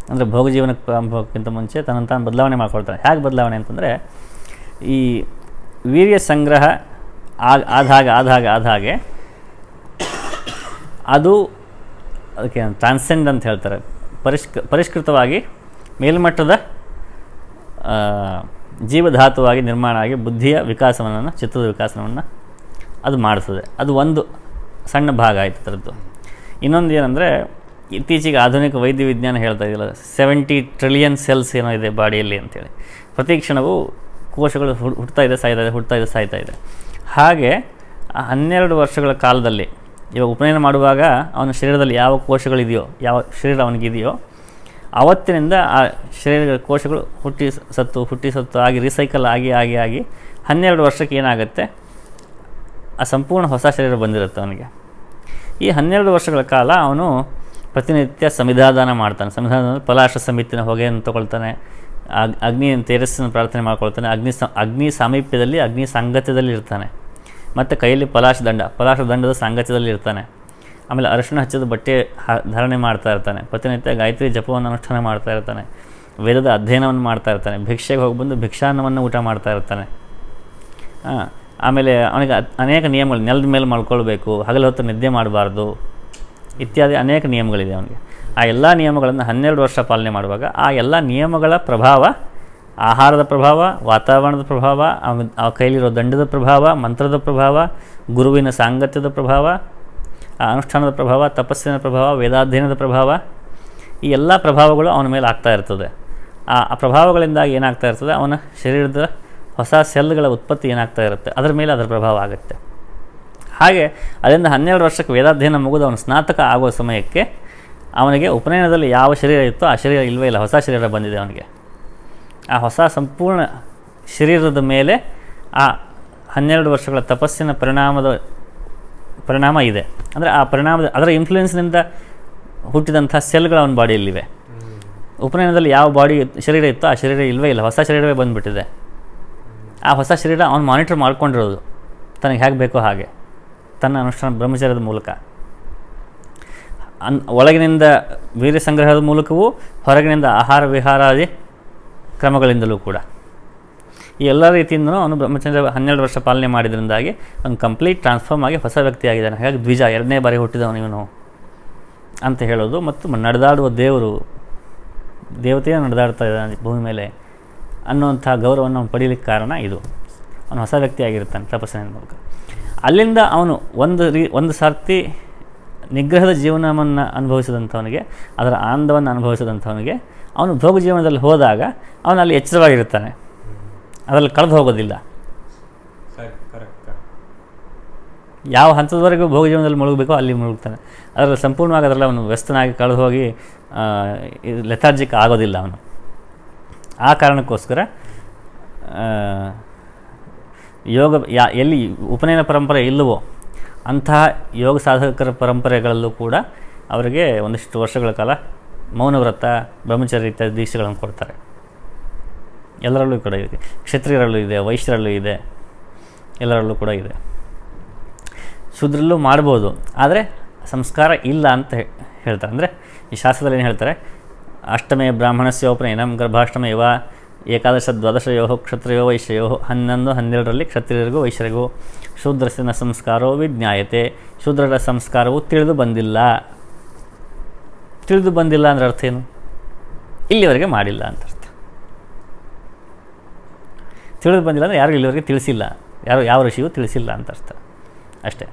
ಅಂದರೆ ಭೋಗ ಜೀವನಕ್ಕೆ ಪ್ರಾರಂಭಕ್ಕಿಂತ ಮುಂಚೆ ತನ್ನನ್ನು ತಾನು ಬದಲಾವಣೆ ಮಾಡ್ಕೊಳ್ತಾನೆ. ಹೇಗೆ ಬದಲಾವಣೆ ಅಂತಂದರೆ, ಈ ವೀರ್ಯ ಸಂಗ್ರಹ ಆದ ಹಾಗೆ ಅದು ಅದಕ್ಕೆ ಟ್ರಾನ್ಸೆಂಡ್ ಅಂತ ಹೇಳ್ತಾರೆ, ಪರಿಷ್ಕೃತವಾಗಿ ಮೇಲ್ಮಟ್ಟದ ಜೀವಧಾತುವಾಗಿ ನಿರ್ಮಾಣ ಆಗಿ ಬುದ್ಧಿಯ ವಿಕಾಸವನ್ನು, ಚಿತ್ರದ ವಿಕಾಸವನ್ನು ಅದು ಮಾಡಿಸ್ತದೆ. ಅದು ಒಂದು ಸಣ್ಣ ಭಾಗ ಆಯಿತು ಅದರದ್ದು. ಇನ್ನೊಂದು ಏನಂದರೆ, ಇತ್ತೀಚೆಗೆ ಆಧುನಿಕ ವೈದ್ಯ ವಿಜ್ಞಾನ ಹೇಳ್ತಾ ಇದೆಯಲ್ಲ, 70 ಟ್ರಿಲಿಯನ್ ಸೆಲ್ಸ್ ಏನೋ ಇದೆ ಬಾಡಿಯಲ್ಲಿ ಅಂತೇಳಿ. ಪ್ರತಿ ಕ್ಷಣವೂ ಕೋಶಗಳು ಹುಡ್ತಾ ಇದೆ, ಸಾಯ್ತಾ ಇದೆ. ಹಾಗೆ 12 ವರ್ಷಗಳ ಕಾಲದಲ್ಲಿ, ಇವಾಗ ಉಪನಯನ ಮಾಡುವಾಗ ಅವನ ಶರೀರದಲ್ಲಿ ಯಾವ ಕೋಶಗಳಿದೆಯೋ, ಯಾವ ಶರೀರ ಅವನಿಗಿದೆಯೋ, ಆವತ್ತಿನಿಂದ ಆ ಶರೀರದ ಕೋಶಗಳು ಹುಟ್ಟಿ ಸತ್ತು ಆಗಿ ರೀಸೈಕಲ್ ಆಗಿ 12 ವರ್ಷಕ್ಕೆ ಏನಾಗುತ್ತೆ, ಆ ಸಂಪೂರ್ಣ ಹೊಸ ಶರೀರ ಬಂದಿರುತ್ತೆ ಅವನಿಗೆ. ಈ 12 ವರ್ಷಗಳ ಕಾಲ ಅವನು ಪ್ರತಿನಿತ್ಯ ಸಂವಿಧಾನ ಮಾಡ್ತಾನೆ. ಸಂವಿಧಾನದಲ್ಲಿ ಪಲಾಶ ಸಮಿತಿನ ಹೊಗೆಯನ್ನು ತೊಗೊಳ್ತಾನೆ, ಅಗ್ನಿ ತೇಜಸ್ಸನ್ನು ಪ್ರಾರ್ಥನೆ ಮಾಡ್ಕೊಳ್ತಾನೆ, ಅಗ್ನಿ ಸಾಮೀಪ್ಯದಲ್ಲಿ, ಅಗ್ನಿ ಸಾಂಗತ್ಯದಲ್ಲಿ ಇರ್ತಾನೆ. ಮತ್ತು ಕೈಯಲ್ಲಿ ಪಲಾಶ ದಂಡದ ಸಾಂಗತ್ಯದಲ್ಲಿ ಇರ್ತಾನೆ. ಆಮೇಲೆ ಅರಿಶಿಣ ಹಚ್ಚಿದ ಬಟ್ಟೆ ಧಾರಣೆ ಮಾಡ್ತಾ ಇರ್ತಾನೆ. ಪ್ರತಿನಿತ್ಯ ಗಾಯತ್ರಿ ಜಪವನ್ನು ಅನುಷ್ಠಾನ ಮಾಡ್ತಾ ಇರ್ತಾನೆ. ವೇದದ ಅಧ್ಯಯನವನ್ನು ಮಾಡ್ತಾ ಇರ್ತಾನೆ. ಭಿಕ್ಷೆಗೆ ಹೋಗಿ ಬಂದು ಭಿಕ್ಷಾನ್ನವನ್ನು ಊಟ ಮಾಡ್ತಾ ಇರ್ತಾನೆ. ಆಮೇಲೆ ಅವನಿಗೆ ಅನೇಕ ನಿಯಮಗಳು, ನೆಲದ ಮೇಲೆ ಮಲ್ಕೊಳ್ಬೇಕು, ಹಗಲು ಹೊತ್ತು ನಿದ್ದೆ ಮಾಡಬಾರ್ದು, ಇತ್ಯಾದಿ ಅನೇಕ ನಿಯಮಗಳಿದೆ ಅವನಿಗೆ. ಆ ಎಲ್ಲ ನಿಯಮಗಳನ್ನು 12 ವರ್ಷ ಪಾಲನೆ ಮಾಡುವಾಗ ಆ ಎಲ್ಲ ನಿಯಮಗಳ ಪ್ರಭಾವ, ಆಹಾರದ ಪ್ರಭಾವ, ವಾತಾವರಣದ ಪ್ರಭಾವ, ಆ ಕೈಲಿರೋ ದಂಡದ ಪ್ರಭಾವ, ಮಂತ್ರದ ಪ್ರಭಾವ, ಗುರುವಿನ ಸಾಂಗತ್ಯದ ಪ್ರಭಾವ, ಆ ಅನುಷ್ಠಾನದ ಪ್ರಭಾವ, ತಪಸ್ಸಿನ ಪ್ರಭಾವ, ವೇದಾಧ್ಯಯನದ ಪ್ರಭಾವ, ಈ ಎಲ್ಲ ಪ್ರಭಾವಗಳು ಅವನ ಮೇಲೆ ಆಗ್ತಾ ಇರ್ತದೆ. ಆ ಪ್ರಭಾವಗಳಿಂದಾಗಿ ಏನಾಗ್ತಾ ಇರ್ತದೆ, ಅವನ ಶರೀರದ ಹೊಸ ಸೆಲ್ಗಳ ಉತ್ಪತ್ತಿ ಏನಾಗ್ತಾ ಇರುತ್ತೆ, ಅದರ ಮೇಲೆ ಅದರ ಪ್ರಭಾವ ಆಗುತ್ತೆ. ಹಾಗೆ ಅದರಿಂದ 12 ವರ್ಷಕ್ಕೆ ವೇದಾಧ್ಯಯನ ಮುಗಿದು ಅವನು ಸ್ನಾತಕ ಆಗುವ ಸಮಯಕ್ಕೆ ಅವನಿಗೆ ಉಪನಯನದಲ್ಲಿ ಯಾವ ಶರೀರ ಇತ್ತೋ ಆ ಶರೀರ ಇಲ್ಲವೇ ಇಲ್ಲ, ಹೊಸ ಶರೀರ ಬಂದಿದೆ ಅವನಿಗೆ. ಆ ಹೊಸ ಸಂಪೂರ್ಣ ಶರೀರದ ಮೇಲೆ ಆ 12 ವರ್ಷಗಳ ತಪಸ್ಸಿನ ಪರಿಣಾಮ ಇದೆ. ಅಂದರೆ ಆ ಅದರ ಇನ್ಫ್ಲೂಯೆನ್ಸ್ನಿಂದ ಹುಟ್ಟಿದಂಥ ಸೆಲ್ಗಳು ಅವನ ಬಾಡಿಯಲ್ಲಿವೆ. ಉಪನಯನದಲ್ಲಿ ಯಾವ ಶರೀರ ಇತ್ತೋ ಆ ಶರೀರ ಇಲ್ಲವೇ ಇಲ್ಲ, ಹೊಸ ಶರೀರವೇ ಬಂದುಬಿಟ್ಟಿದೆ. ಆ ಹೊಸ ಶರೀರ ಅವನು ಮಾನಿಟರ್ ಮಾಡ್ಕೊಂಡಿರೋದು ತನಗೆ ಹೇಗೆ ಬೇಕೋ ಹಾಗೆ, ತನ್ನ ಅನುಷ್ಠಾನ ಬ್ರಹ್ಮಚರ್ಯದ ಮೂಲಕ, ಒಳಗಿನಿಂದ ವೀರ್ಯ ಸಂಗ್ರಹದ ಮೂಲಕವೂ, ಹೊರಗಿನಿಂದ ಆಹಾರ ವಿಹಾರಾದಿ ಕ್ರಮಗಳಿಂದಲೂ ಕೂಡ. ಈ ಎಲ್ಲ ರೀತಿಯಿಂದಲೂ ಅವನು ಬ್ರಹ್ಮಚರ್ಯ 12 ವರ್ಷ ಪಾಲನೆ ಮಾಡಿದ್ರಿಂದಾಗಿ ಅವನು ಕಂಪ್ಲೀಟ್ ಟ್ರಾನ್ಸ್ಫಾರ್ಮ್ ಆಗಿ ಹೊಸ ವ್ಯಕ್ತಿಯಾಗಿದ್ದಾನೆ. ಹಾಗಾಗಿ ದ್ವಿಜ, 2ನೇ ಬಾರಿ ಹುಟ್ಟಿದವನು ಇವನು ಅಂತ ಹೇಳೋದು. ಮತ್ತು ನಡೆದಾಡುವ ದೇವತೆಯೇ ನಡೆದಾಡ್ತಾ ಇದ್ದಾನೆ ಭೂಮಿ ಮೇಲೆ ಅನ್ನುವಂಥ ಗೌರವವನ್ನು ಅವನು ಪಡೀಲಿಕ್ಕೆ ಕಾರಣ ಇದು. ಅವನು ಹೊಸ ವ್ಯಕ್ತಿಯಾಗಿರ್ತಾನೆ ತಪಸ್ಸಿನ ಮೂಲಕ. ಅಲ್ಲಿಂದ ಅವನು ಒಂದು ಸರ್ತಿ ನಿಗ್ರಹದ ಜೀವನವನ್ನು ಅನುಭವಿಸಿದಂಥವನಿಗೆ, ಅದರ ಆನಂದವನ್ನು ಅನುಭವಿಸಿದಂಥವನಿಗೆ, ಅವನು ಭೋಗ ಜೀವನದಲ್ಲಿ ಹೋದಾಗ ಅವನು ಅಲ್ಲಿ ಎಚ್ಚರವಾಗಿರ್ತಾನೆ, ಅದರಲ್ಲಿ ಕಳೆದು ಹೋಗೋದಿಲ್ಲ. ಯಾವ ಹಂತದವರೆಗೂ ಭೋಗ ಜೀವನದಲ್ಲಿ ಮುಳುಗಬೇಕೋ ಅಲ್ಲಿ ಮುಳುಗ್ತಾನೆ. ಅದರಲ್ಲಿ ಸಂಪೂರ್ಣವಾಗಿ ಅದರಲ್ಲಿ ಅವನು ವ್ಯಸ್ತನಾಗಿ ಕಳೆದು ಹೋಗಿ ಲೆಥಾರ್ಜಿಕ್ ಆಗೋದಿಲ್ಲ ಅವನು. ಆ ಕಾರಣಕ್ಕೋಸ್ಕರ ಯೋಗ ಎಲ್ಲಿ ಉಪನಯನ ಪರಂಪರೆ ಇಲ್ಲವೋ ಅಂತಹ ಯೋಗ ಸಾಧಕರ ಪರಂಪರೆಗಳಲ್ಲೂ ಕೂಡ ಅವರಿಗೆ ಒಂದಿಷ್ಟು ವರ್ಷಗಳ ಕಾಲ ಮೌನವ್ರತ, ಬ್ರಹ್ಮಚರ್ಯ ಇತ್ಯಾದಿ ದೀಕ್ಷೆಗಳನ್ನು ಕೊಡ್ತಾರೆ. ಎಲ್ಲರಲ್ಲೂ ಕೂಡ ಇದೆ, ಕ್ಷತ್ರಿಯರಲ್ಲೂ ಇದೆ, ವೈಶ್ಯರಲ್ಲೂ ಇದೆ, ಎಲ್ಲರಲ್ಲೂ ಕೂಡ ಇದೆ. ಶೂದ್ರಲ್ಲೂ ಮಾಡ್ಬೋದು, ಆದರೆ ಸಂಸ್ಕಾರ ಇಲ್ಲ ಅಂತ ಹೇಳ್ತಾರೆ. ಅಂದರೆ ಈ ಶಾಸ್ತ್ರದಲ್ಲಿ ಏನು ಹೇಳ್ತಾರೆ, ಅಷ್ಟಮೇ ಬ್ರಾಹ್ಮಣಸ್ಯೋಪನಯನಂ ಗರ್ಭಾಷ್ಟಮ ಇವ ಏಕಾದಶ ದ್ವಾದಶಯೋ ಕ್ಷತ್ರಿಯೋ ವೈಶ್ಯಯೋ 11-12ರಲ್ಲಿ ಕ್ಷತ್ರಿಯರಿಗೂ ವೈಶ್ಯರಿಗೂ ಶೂದ್ರಸ್ಯನ ಸಂಸ್ಕಾರೋ ವಿಜ್ಞಾಯತೆ. ಶೂದ್ರರ ಸಂಸ್ಕಾರವು ತಿಳಿದು ಬಂದಿಲ್ಲ ಅಂದರೆ ಅರ್ಥ ಏನು? ಇಲ್ಲಿವರೆಗೆ ಮಾಡಿಲ್ಲ ಅಂತ ಅರ್ಥ. ತಿಳಿದು ಬಂದಿಲ್ಲ ಅಂದರೆ ಯಾರಿಗೂ ಇಲ್ಲಿವರೆಗೆ ತಿಳಿಸಿಲ್ಲ, ಯಾವ ಋಷಿಯೂ ತಿಳಿಸಿಲ್ಲ ಅಂತ ಅರ್ಥ ಅಷ್ಟೇ.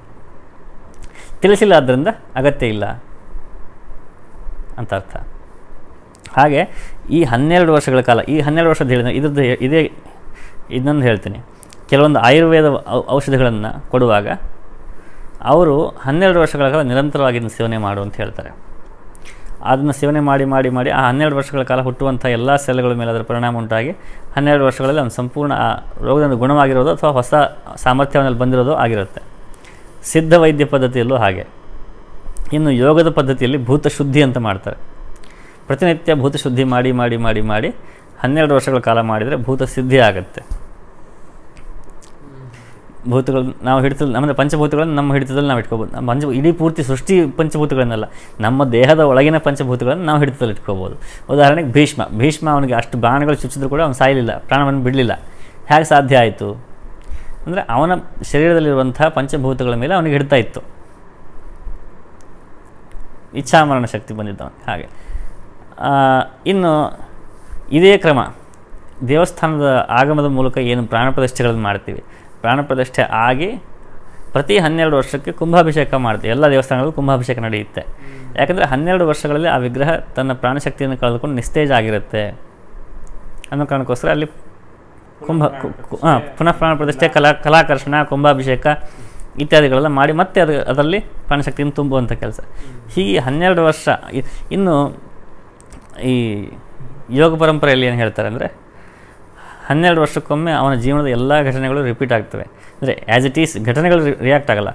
ತಿಳಿಸಿಲ್ಲ ಆದ್ದರಿಂದ ಅಗತ್ಯ ಇಲ್ಲ ಅಂತ ಅರ್ಥ. ಹಾಗೆ ಈ 12 ವರ್ಷಗಳ ಕಾಲ, ಈ 12 ವರ್ಷದ ಹೇಳಿದ ಇದನ್ನೊಂದು ಹೇಳ್ತೀನಿ. ಕೆಲವೊಂದು ಆಯುರ್ವೇದ ಔಷಧಿಗಳನ್ನು ಕೊಡುವಾಗ ಅವರು 12 ವರ್ಷಗಳ ಕಾಲ ನಿರಂತರವಾಗಿ ಸೇವನೆ ಮಾಡು ಅಂತ ಹೇಳ್ತಾರೆ. ಅದನ್ನು ಸೇವನೆ ಮಾಡಿ ಮಾಡಿ ಮಾಡಿ ಆ 12 ವರ್ಷಗಳ ಕಾಲ ಹುಟ್ಟುವಂಥ ಎಲ್ಲ ಸೆಲ್ಗಳ ಮೇಲೆ ಅದರ ಪರಿಣಾಮ ಉಂಟಾಗಿ 12 ವರ್ಷಗಳಲ್ಲಿ ಅವನು ಸಂಪೂರ್ಣ ಆ ರೋಗದಿಂದ ಗುಣವಾಗಿರೋದು ಅಥವಾ ಹೊಸ ಸಾಮರ್ಥ್ಯವನ್ನು ಬಂದಿರೋದು ಆಗಿರುತ್ತೆ. ಸಿದ್ಧ ವೈದ್ಯ ಪದ್ಧತಿಯಲ್ಲೂ ಹಾಗೆ. ಇನ್ನು ಯೋಗದ ಪದ್ಧತಿಯಲ್ಲಿ ಭೂತಶುದ್ಧಿ ಅಂತ ಮಾಡ್ತಾರೆ. ಪ್ರತಿನಿತ್ಯ ಭೂತಶುದ್ಧಿ ಮಾಡಿ ಮಾಡಿ ಮಾಡಿ ಮಾಡಿ 12 ವರ್ಷಗಳ ಕಾಲ ಮಾಡಿದರೆ ಭೂತ ಸಿದ್ಧಿ ಆಗುತ್ತೆ. ಭೂತಗಳು ನಾವು ಹಿಡಿತದಲ್ಲಿ ನಮ್ಮದು ಪಂಚಭೂತಗಳನ್ನು ನಮ್ಮ ಹಿಡಿತದಲ್ಲಿ ನಾವು ಇಟ್ಕೋಬೋದು. ಇಡೀ ಪೂರ್ತಿ ಸೃಷ್ಟಿ ಪಂಚಭೂತಗಳನ್ನೆಲ್ಲ ನಮ್ಮ ದೇಹದ ಒಳಗಿನ ಪಂಚಭೂತಗಳನ್ನು ನಾವು ಹಿಡಿತದಲ್ಲಿ ಇಟ್ಕೋಬೋದು. ಉದಾಹರಣೆಗೆ ಭೀಷ್ಮ ಅವನಿಗೆ ಅಷ್ಟು ಬಾಣಗಳು ಚುಚ್ಚಿದ್ರು ಕೂಡ ಅವನು ಸಾಯಲಿಲ್ಲ, ಪ್ರಾಣವನ್ನು ಬಿಡಲಿಲ್ಲ. ಹೇಗೆ ಸಾಧ್ಯ ಆಯಿತು ಅಂದರೆ ಅವನ ಶರೀರದಲ್ಲಿರುವಂಥ ಪಂಚಭೂತಗಳ ಮೇಲೆ ಅವನಿಗೆ ಹಿಡ್ತಾ ಇತ್ತು, ಇಚ್ಛಾಮರಣ ಶಕ್ತಿ ಬಂದಿದ್ದವನು. ಹಾಗೆ ಇನ್ನು ಇದೇ ಕ್ರಮ ದೇವಸ್ಥಾನದ ಆಗಮದ ಮೂಲಕ ಏನು ಪ್ರಾಣ ಪ್ರತಿಷ್ಠೆಗಳನ್ನು ಮಾಡ್ತೀವಿ, ಪ್ರಾಣ ಪ್ರತಿಷ್ಠೆ ಆಗಿ ಪ್ರತಿ 12 ವರ್ಷಕ್ಕೆ ಕುಂಭಾಭಿಷೇಕ ಮಾಡ್ತೀವಿ. ಎಲ್ಲ ದೇವಸ್ಥಾನಗಳಲ್ಲೂ ಕುಂಭಾಭಿಷೇಕ ನಡೆಯುತ್ತೆ. ಯಾಕಂದರೆ 12 ವರ್ಷಗಳಲ್ಲಿ ಆ ವಿಗ್ರಹ ತನ್ನ ಪ್ರಾಣಶಕ್ತಿಯನ್ನು ಕಳೆದುಕೊಂಡು ನಿಸ್ತೇಜ ಆಗಿರುತ್ತೆ ಅನ್ನೋ ಕಾರಣಕ್ಕೋಸ್ಕರ ಅಲ್ಲಿ ಪುನಃ ಪ್ರಾಣ ಪ್ರತಿಷ್ಠೆ, ಕಲಾಕರ್ಷಣ, ಕುಂಭಾಭಿಷೇಕ ಇತ್ಯಾದಿಗಳೆಲ್ಲ ಮಾಡಿ ಮತ್ತೆ ಅದರಲ್ಲಿ ಪ್ರಾಣಶಕ್ತಿಯನ್ನು ತುಂಬುವಂಥ ಕೆಲಸ. ಹೀಗೆ 12 ವರ್ಷ. ಇನ್ನು ಈ ಯೋಗ ಪರಂಪರೆಯಲ್ಲಿ ಏನು ಹೇಳ್ತಾರೆ ಅಂದರೆ 12 ವರ್ಷಕ್ಕೊಮ್ಮೆ ಅವನ ಜೀವನದ ಎಲ್ಲ ಘಟನೆಗಳು ರಿಪೀಟ್ ಆಗ್ತವೆ. ಅಂದರೆ ಆ್ಯಸ್ ಇಟ್ ಈಸ್ ಘಟನೆಗಳು ರಿಯಾಕ್ಟ್ ಆಗಲ್ಲ,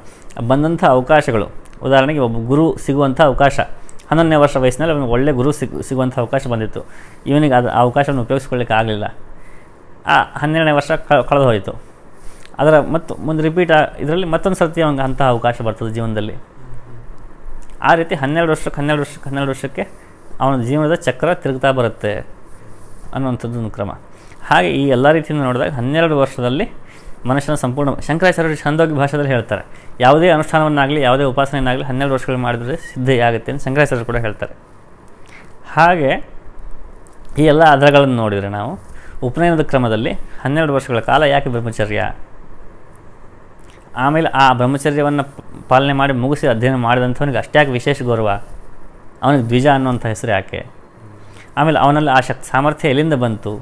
ಬಂದಂಥ ಅವಕಾಶಗಳು. ಉದಾಹರಣೆಗೆ ಒಬ್ಬ ಗುರು ಸಿಗುವಂಥ ಅವಕಾಶ 11ನೇ ವರ್ಷ ವಯಸ್ಸಿನಲ್ಲಿ ಅವನಿಗೆ ಒಳ್ಳೆ ಗುರು ಸಿಗುವಂಥ ಅವಕಾಶ ಬಂದಿತ್ತು. ಇವನಿಗೆ ಅದು ಆ ಅವಕಾಶವನ್ನು ಉಪಯೋಗಿಸ್ಕೊಳ್ಳಿಕ್ಕೆ ಆಗಲಿಲ್ಲ. ಆ 12ನೇ ವರ್ಷ ಕಳೆದು ಹೋಯಿತು. ಅದರ ಮುಂದೆ ರಿಪೀಟ್ ಇದರಲ್ಲಿ ಮತ್ತೊಂದು ಸರ್ತಿ ಅವನಿಗೆ ಅಂಥ ಅವಕಾಶ ಬರ್ತದೆ ಜೀವನದಲ್ಲಿ. ಆ ರೀತಿ 12 ವರ್ಷಕ್ಕೆ ಅವನ ಜೀವನದ ಚಕ್ರ ತಿರುಗ್ತಾ ಬರುತ್ತೆ ಅನ್ನುವಂಥದ್ದೊಂದು ಕ್ರಮ. ಹಾಗೆ ಈ ಎಲ್ಲ ರೀತಿಯಿಂದ ನೋಡಿದಾಗ 12 ವರ್ಷದಲ್ಲಿ ಮನುಷ್ಯನ ಸಂಪೂರ್ಣ ಶಂಕರಾಚಾರ್ಯರು ಛಂದೋಗಿ ಭಾಷೆಯಲ್ಲಿ ಹೇಳ್ತಾರೆ, ಯಾವುದೇ ಅನುಷ್ಠಾನವನ್ನಾಗಲಿ ಯಾವುದೇ ಉಪಾಸನೆಯನ್ನಾಗಲಿ 12 ವರ್ಷಗಳು ಮಾಡಿದರೆ ಸಿದ್ಧಿಯಾಗುತ್ತೆ ಅಂತ ಶಂಕರಾಚಾರ್ಯರು ಕೂಡ ಹೇಳ್ತಾರೆ. ಹಾಗೆ ಈ ಎಲ್ಲ ಆಧಾರಗಳನ್ನು ನೋಡಿದರೆ ನಾವು ಉಪನಯನದ ಕ್ರಮದಲ್ಲಿ 12 ವರ್ಷಗಳ ಕಾಲ ಯಾಕೆ ಬ್ರಹ್ಮಚರ್ಯ, ಆಮೇಲೆ ಆ ಬ್ರಹ್ಮಚರ್ಯವನ್ನು ಪಾಲನೆ ಮಾಡಿ ಮುಗಿಸಿ ಅಧ್ಯಯನ ಮಾಡಿದಂಥವನಿಗೆ ಅಷ್ಟ್ಯಾಕೆ ವಿಶೇಷ ಗೌರವ, ಅವನಿಗೆ ದ್ವಿಜ ಅನ್ನುವಂಥ ಹೆಸರು ಯಾಕೆ, ಆಮೇಲೆ ಅವನಲ್ಲಿ ಆ ಸಾಮರ್ಥ್ಯ ಎಲ್ಲಿಂದ ಬಂತು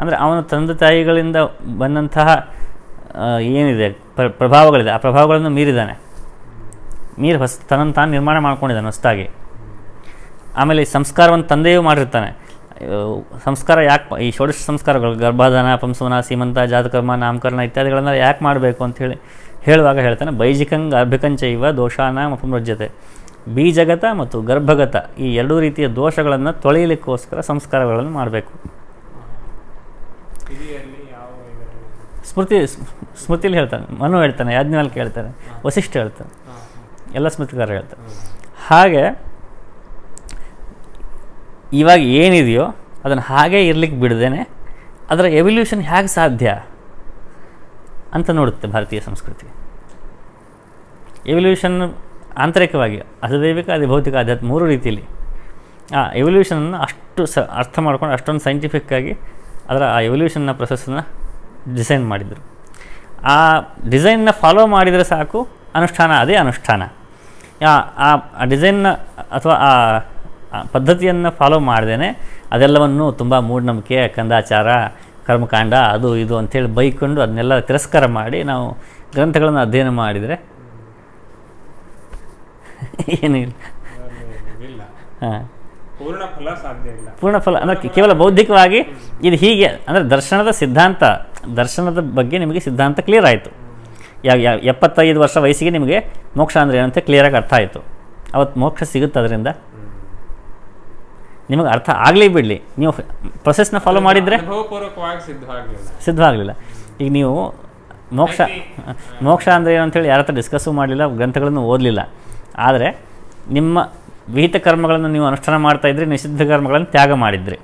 ಅಂದರೆ ಅವನ ತಂದೆ ತಾಯಿಗಳಿಂದ ಬಂದಂತಹ ಏನಿದೆ ಪ್ರಭಾವಗಳಿದೆ, ಆ ಪ್ರಭಾವಗಳನ್ನು ಮೀರಿ ತನ್ನನ್ನು ತಾನು ನಿರ್ಮಾಣ ಮಾಡ್ಕೊಂಡಿದ್ದಾನೆ ಹೊಸದಾಗಿ. ಆಮೇಲೆ ಈ ಸಂಸ್ಕಾರವನ್ನು ತಂದೆಯೂ ಮಾಡಿರ್ತಾನೆ. ಸಂಸ್ಕಾರ ಯಾಕೆ ಈ ಷೋಡಶ ಸಂಸ್ಕಾರಗಳು ಗರ್ಭಾಧಾನ, ಪಂಸವನ, ಸೀಮಂತ, ಜಾತಕರ್ಮ, ನಾಮಕರಣ ಇತ್ಯಾದಿಗಳನ್ನ ಯಾಕೆ ಮಾಡಬೇಕು ಅಂತ ಹೇಳುವಾಗ ಹೇಳ್ತಾನೆ, ಬೈಜಿಕಂಗ್ ಗರ್ಭಿಕಂಚೈವ ದೋಷಾನಾಂ ಅಪಮೃಜ್ಯತೆ. ಬೀಜಗತ ಮತ್ತು ಗರ್ಭಗತ ಈ ಎರಡೂ ರೀತಿಯ ದೋಷಗಳನ್ನು ತೊಳೆಯಲಿಕ್ಕೋಸ್ಕರ ಸಂಸ್ಕಾರಗಳನ್ನು ಮಾಡಬೇಕು. ಸ್ಮೃತಿಯಲ್ಲಿ ಹೇಳ್ತಾನೆ, ಮನು ಹೇಳ್ತಾನೆ, ಯಾಜ್ಞವಲ್ಕ್ಯ ಹೇಳ್ತಾನೆ, ವಸಿಷ್ಠ ಹೇಳ್ತಾನೆ, ಎಲ್ಲ ಸ್ಮೃತಿಕಾರ ಹೇಳ್ತಾರೆ. ಹಾಗೆ ಇವಾಗ ಏನಿದೆಯೋ ಅದನ್ನು ಹಾಗೇ ಇರಲಿಕ್ಕೆ ಬಿಡದೇನೆ ಅದರ ಎವಲ್ಯೂಷನ್ ಹೇಗೆ ಸಾಧ್ಯ ಅಂತ ನೋಡುತ್ತೆ ಭಾರತೀಯ ಸಂಸ್ಕೃತಿ. ಎವಲ್ಯೂಷನ್ ಆಂತರಿಕವಾಗಿ ಅಧಿದೈವಿಕ, ಅಧಿಭೌತಿಕ, ಆಧ್ಯಾತ್ಮ 3 ರೀತಿಯಲ್ಲಿ ಆ ಎವಲ್ಯೂಷನನ್ನು ಅಷ್ಟು ಅರ್ಥ ಮಾಡ್ಕೊಂಡು ಅಷ್ಟೊಂದು ಸೈಂಟಿಫಿಕ್ಕಾಗಿ ಅದರ ಆ ಎವಲ್ಯೂಷನ್ನ ಪ್ರೊಸೆಸ್ಸನ್ನು ಡಿಸೈನ್ ಮಾಡಿದರು. ಆ ಡಿಸೈನ್ನ ಫಾಲೋ ಮಾಡಿದರೆ ಸಾಕು, ಅನುಷ್ಠಾನ ಅದೇ ಅನುಷ್ಠಾನ. ಆ ಡಿಸೈನ್ನ ಅಥವಾ ಆ ಪದ್ಧತಿಯನ್ನು ಫಾಲೋ ಮಾಡ್ದೇ ಅದೆಲ್ಲವನ್ನು ತುಂಬ ಮೂಢನಂಬಿಕೆ, ಕಂದಾಚಾರ, ಕರ್ಮಕಾಂಡ, ಅದು ಇದು ಅಂಥೇಳಿ ಬೈಕೊಂಡು ಅದನ್ನೆಲ್ಲ ತಿರಸ್ಕಾರ ಮಾಡಿ ನಾವು ಗ್ರಂಥಗಳನ್ನು ಅಧ್ಯಯನ ಮಾಡಿದರೆ ಏನಿಲ್ಲ. ಹಾಂ, ಪೂರ್ಣ ಫಲ ಅಂದರೆ ಕೇವಲ ಬೌದ್ಧಿಕವಾಗಿ ಇದು ಹೀಗೆ ಅಂದರೆ ದರ್ಶನದ ಬಗ್ಗೆ ನಿಮಗೆ ಸಿದ್ಧಾಂತ ಕ್ಲಿಯರ್ ಆಯಿತು. 75 ವರ್ಷ ವಯಸ್ಸಿಗೆ ನಿಮಗೆ ಮೋಕ್ಷ ಅಂದರೆ ಏನಂತ ಕ್ಲಿಯರಾಗಿ ಅರ್ಥ ಆಯಿತು. ಅವತ್ತು ಮೋಕ್ಷ ಸಿಗುತ್ತೆ. ಅದರಿಂದ ನಿಮಗೆ ಅರ್ಥ ಆಗಲಿ ಬಿಡಲಿ, ನೀವು ಪ್ರೊಸೆಸ್ನ ಫಾಲೋ ಮಾಡಿದರೆ ಸಿದ್ಧವಾಗಲಿಲ್ಲ. ಈಗ ನೀವು ಮೋಕ್ಷ ಅಂದರೆ ಏನು ಅಂಥೇಳಿ ಯಾರ ಹತ್ರ ಡಿಸ್ಕಸ್ಸು ಮಾಡಲಿಲ್ಲ, ಗ್ರಂಥಗಳನ್ನು ಓದಲಿಲ್ಲ. ಆದರೆ ನಿಮ್ಮ ವಿಹಿತ ಕರ್ಮಗಳನ್ನು ನೀವು ಅನುಷ್ಠಾನ ಮಾಡ್ತಾಯಿದ್ರಿ, ನಿಷಿದ್ಧ ಕರ್ಮಗಳನ್ನು ತ್ಯಾಗ ಮಾಡಿದ್ರಿ.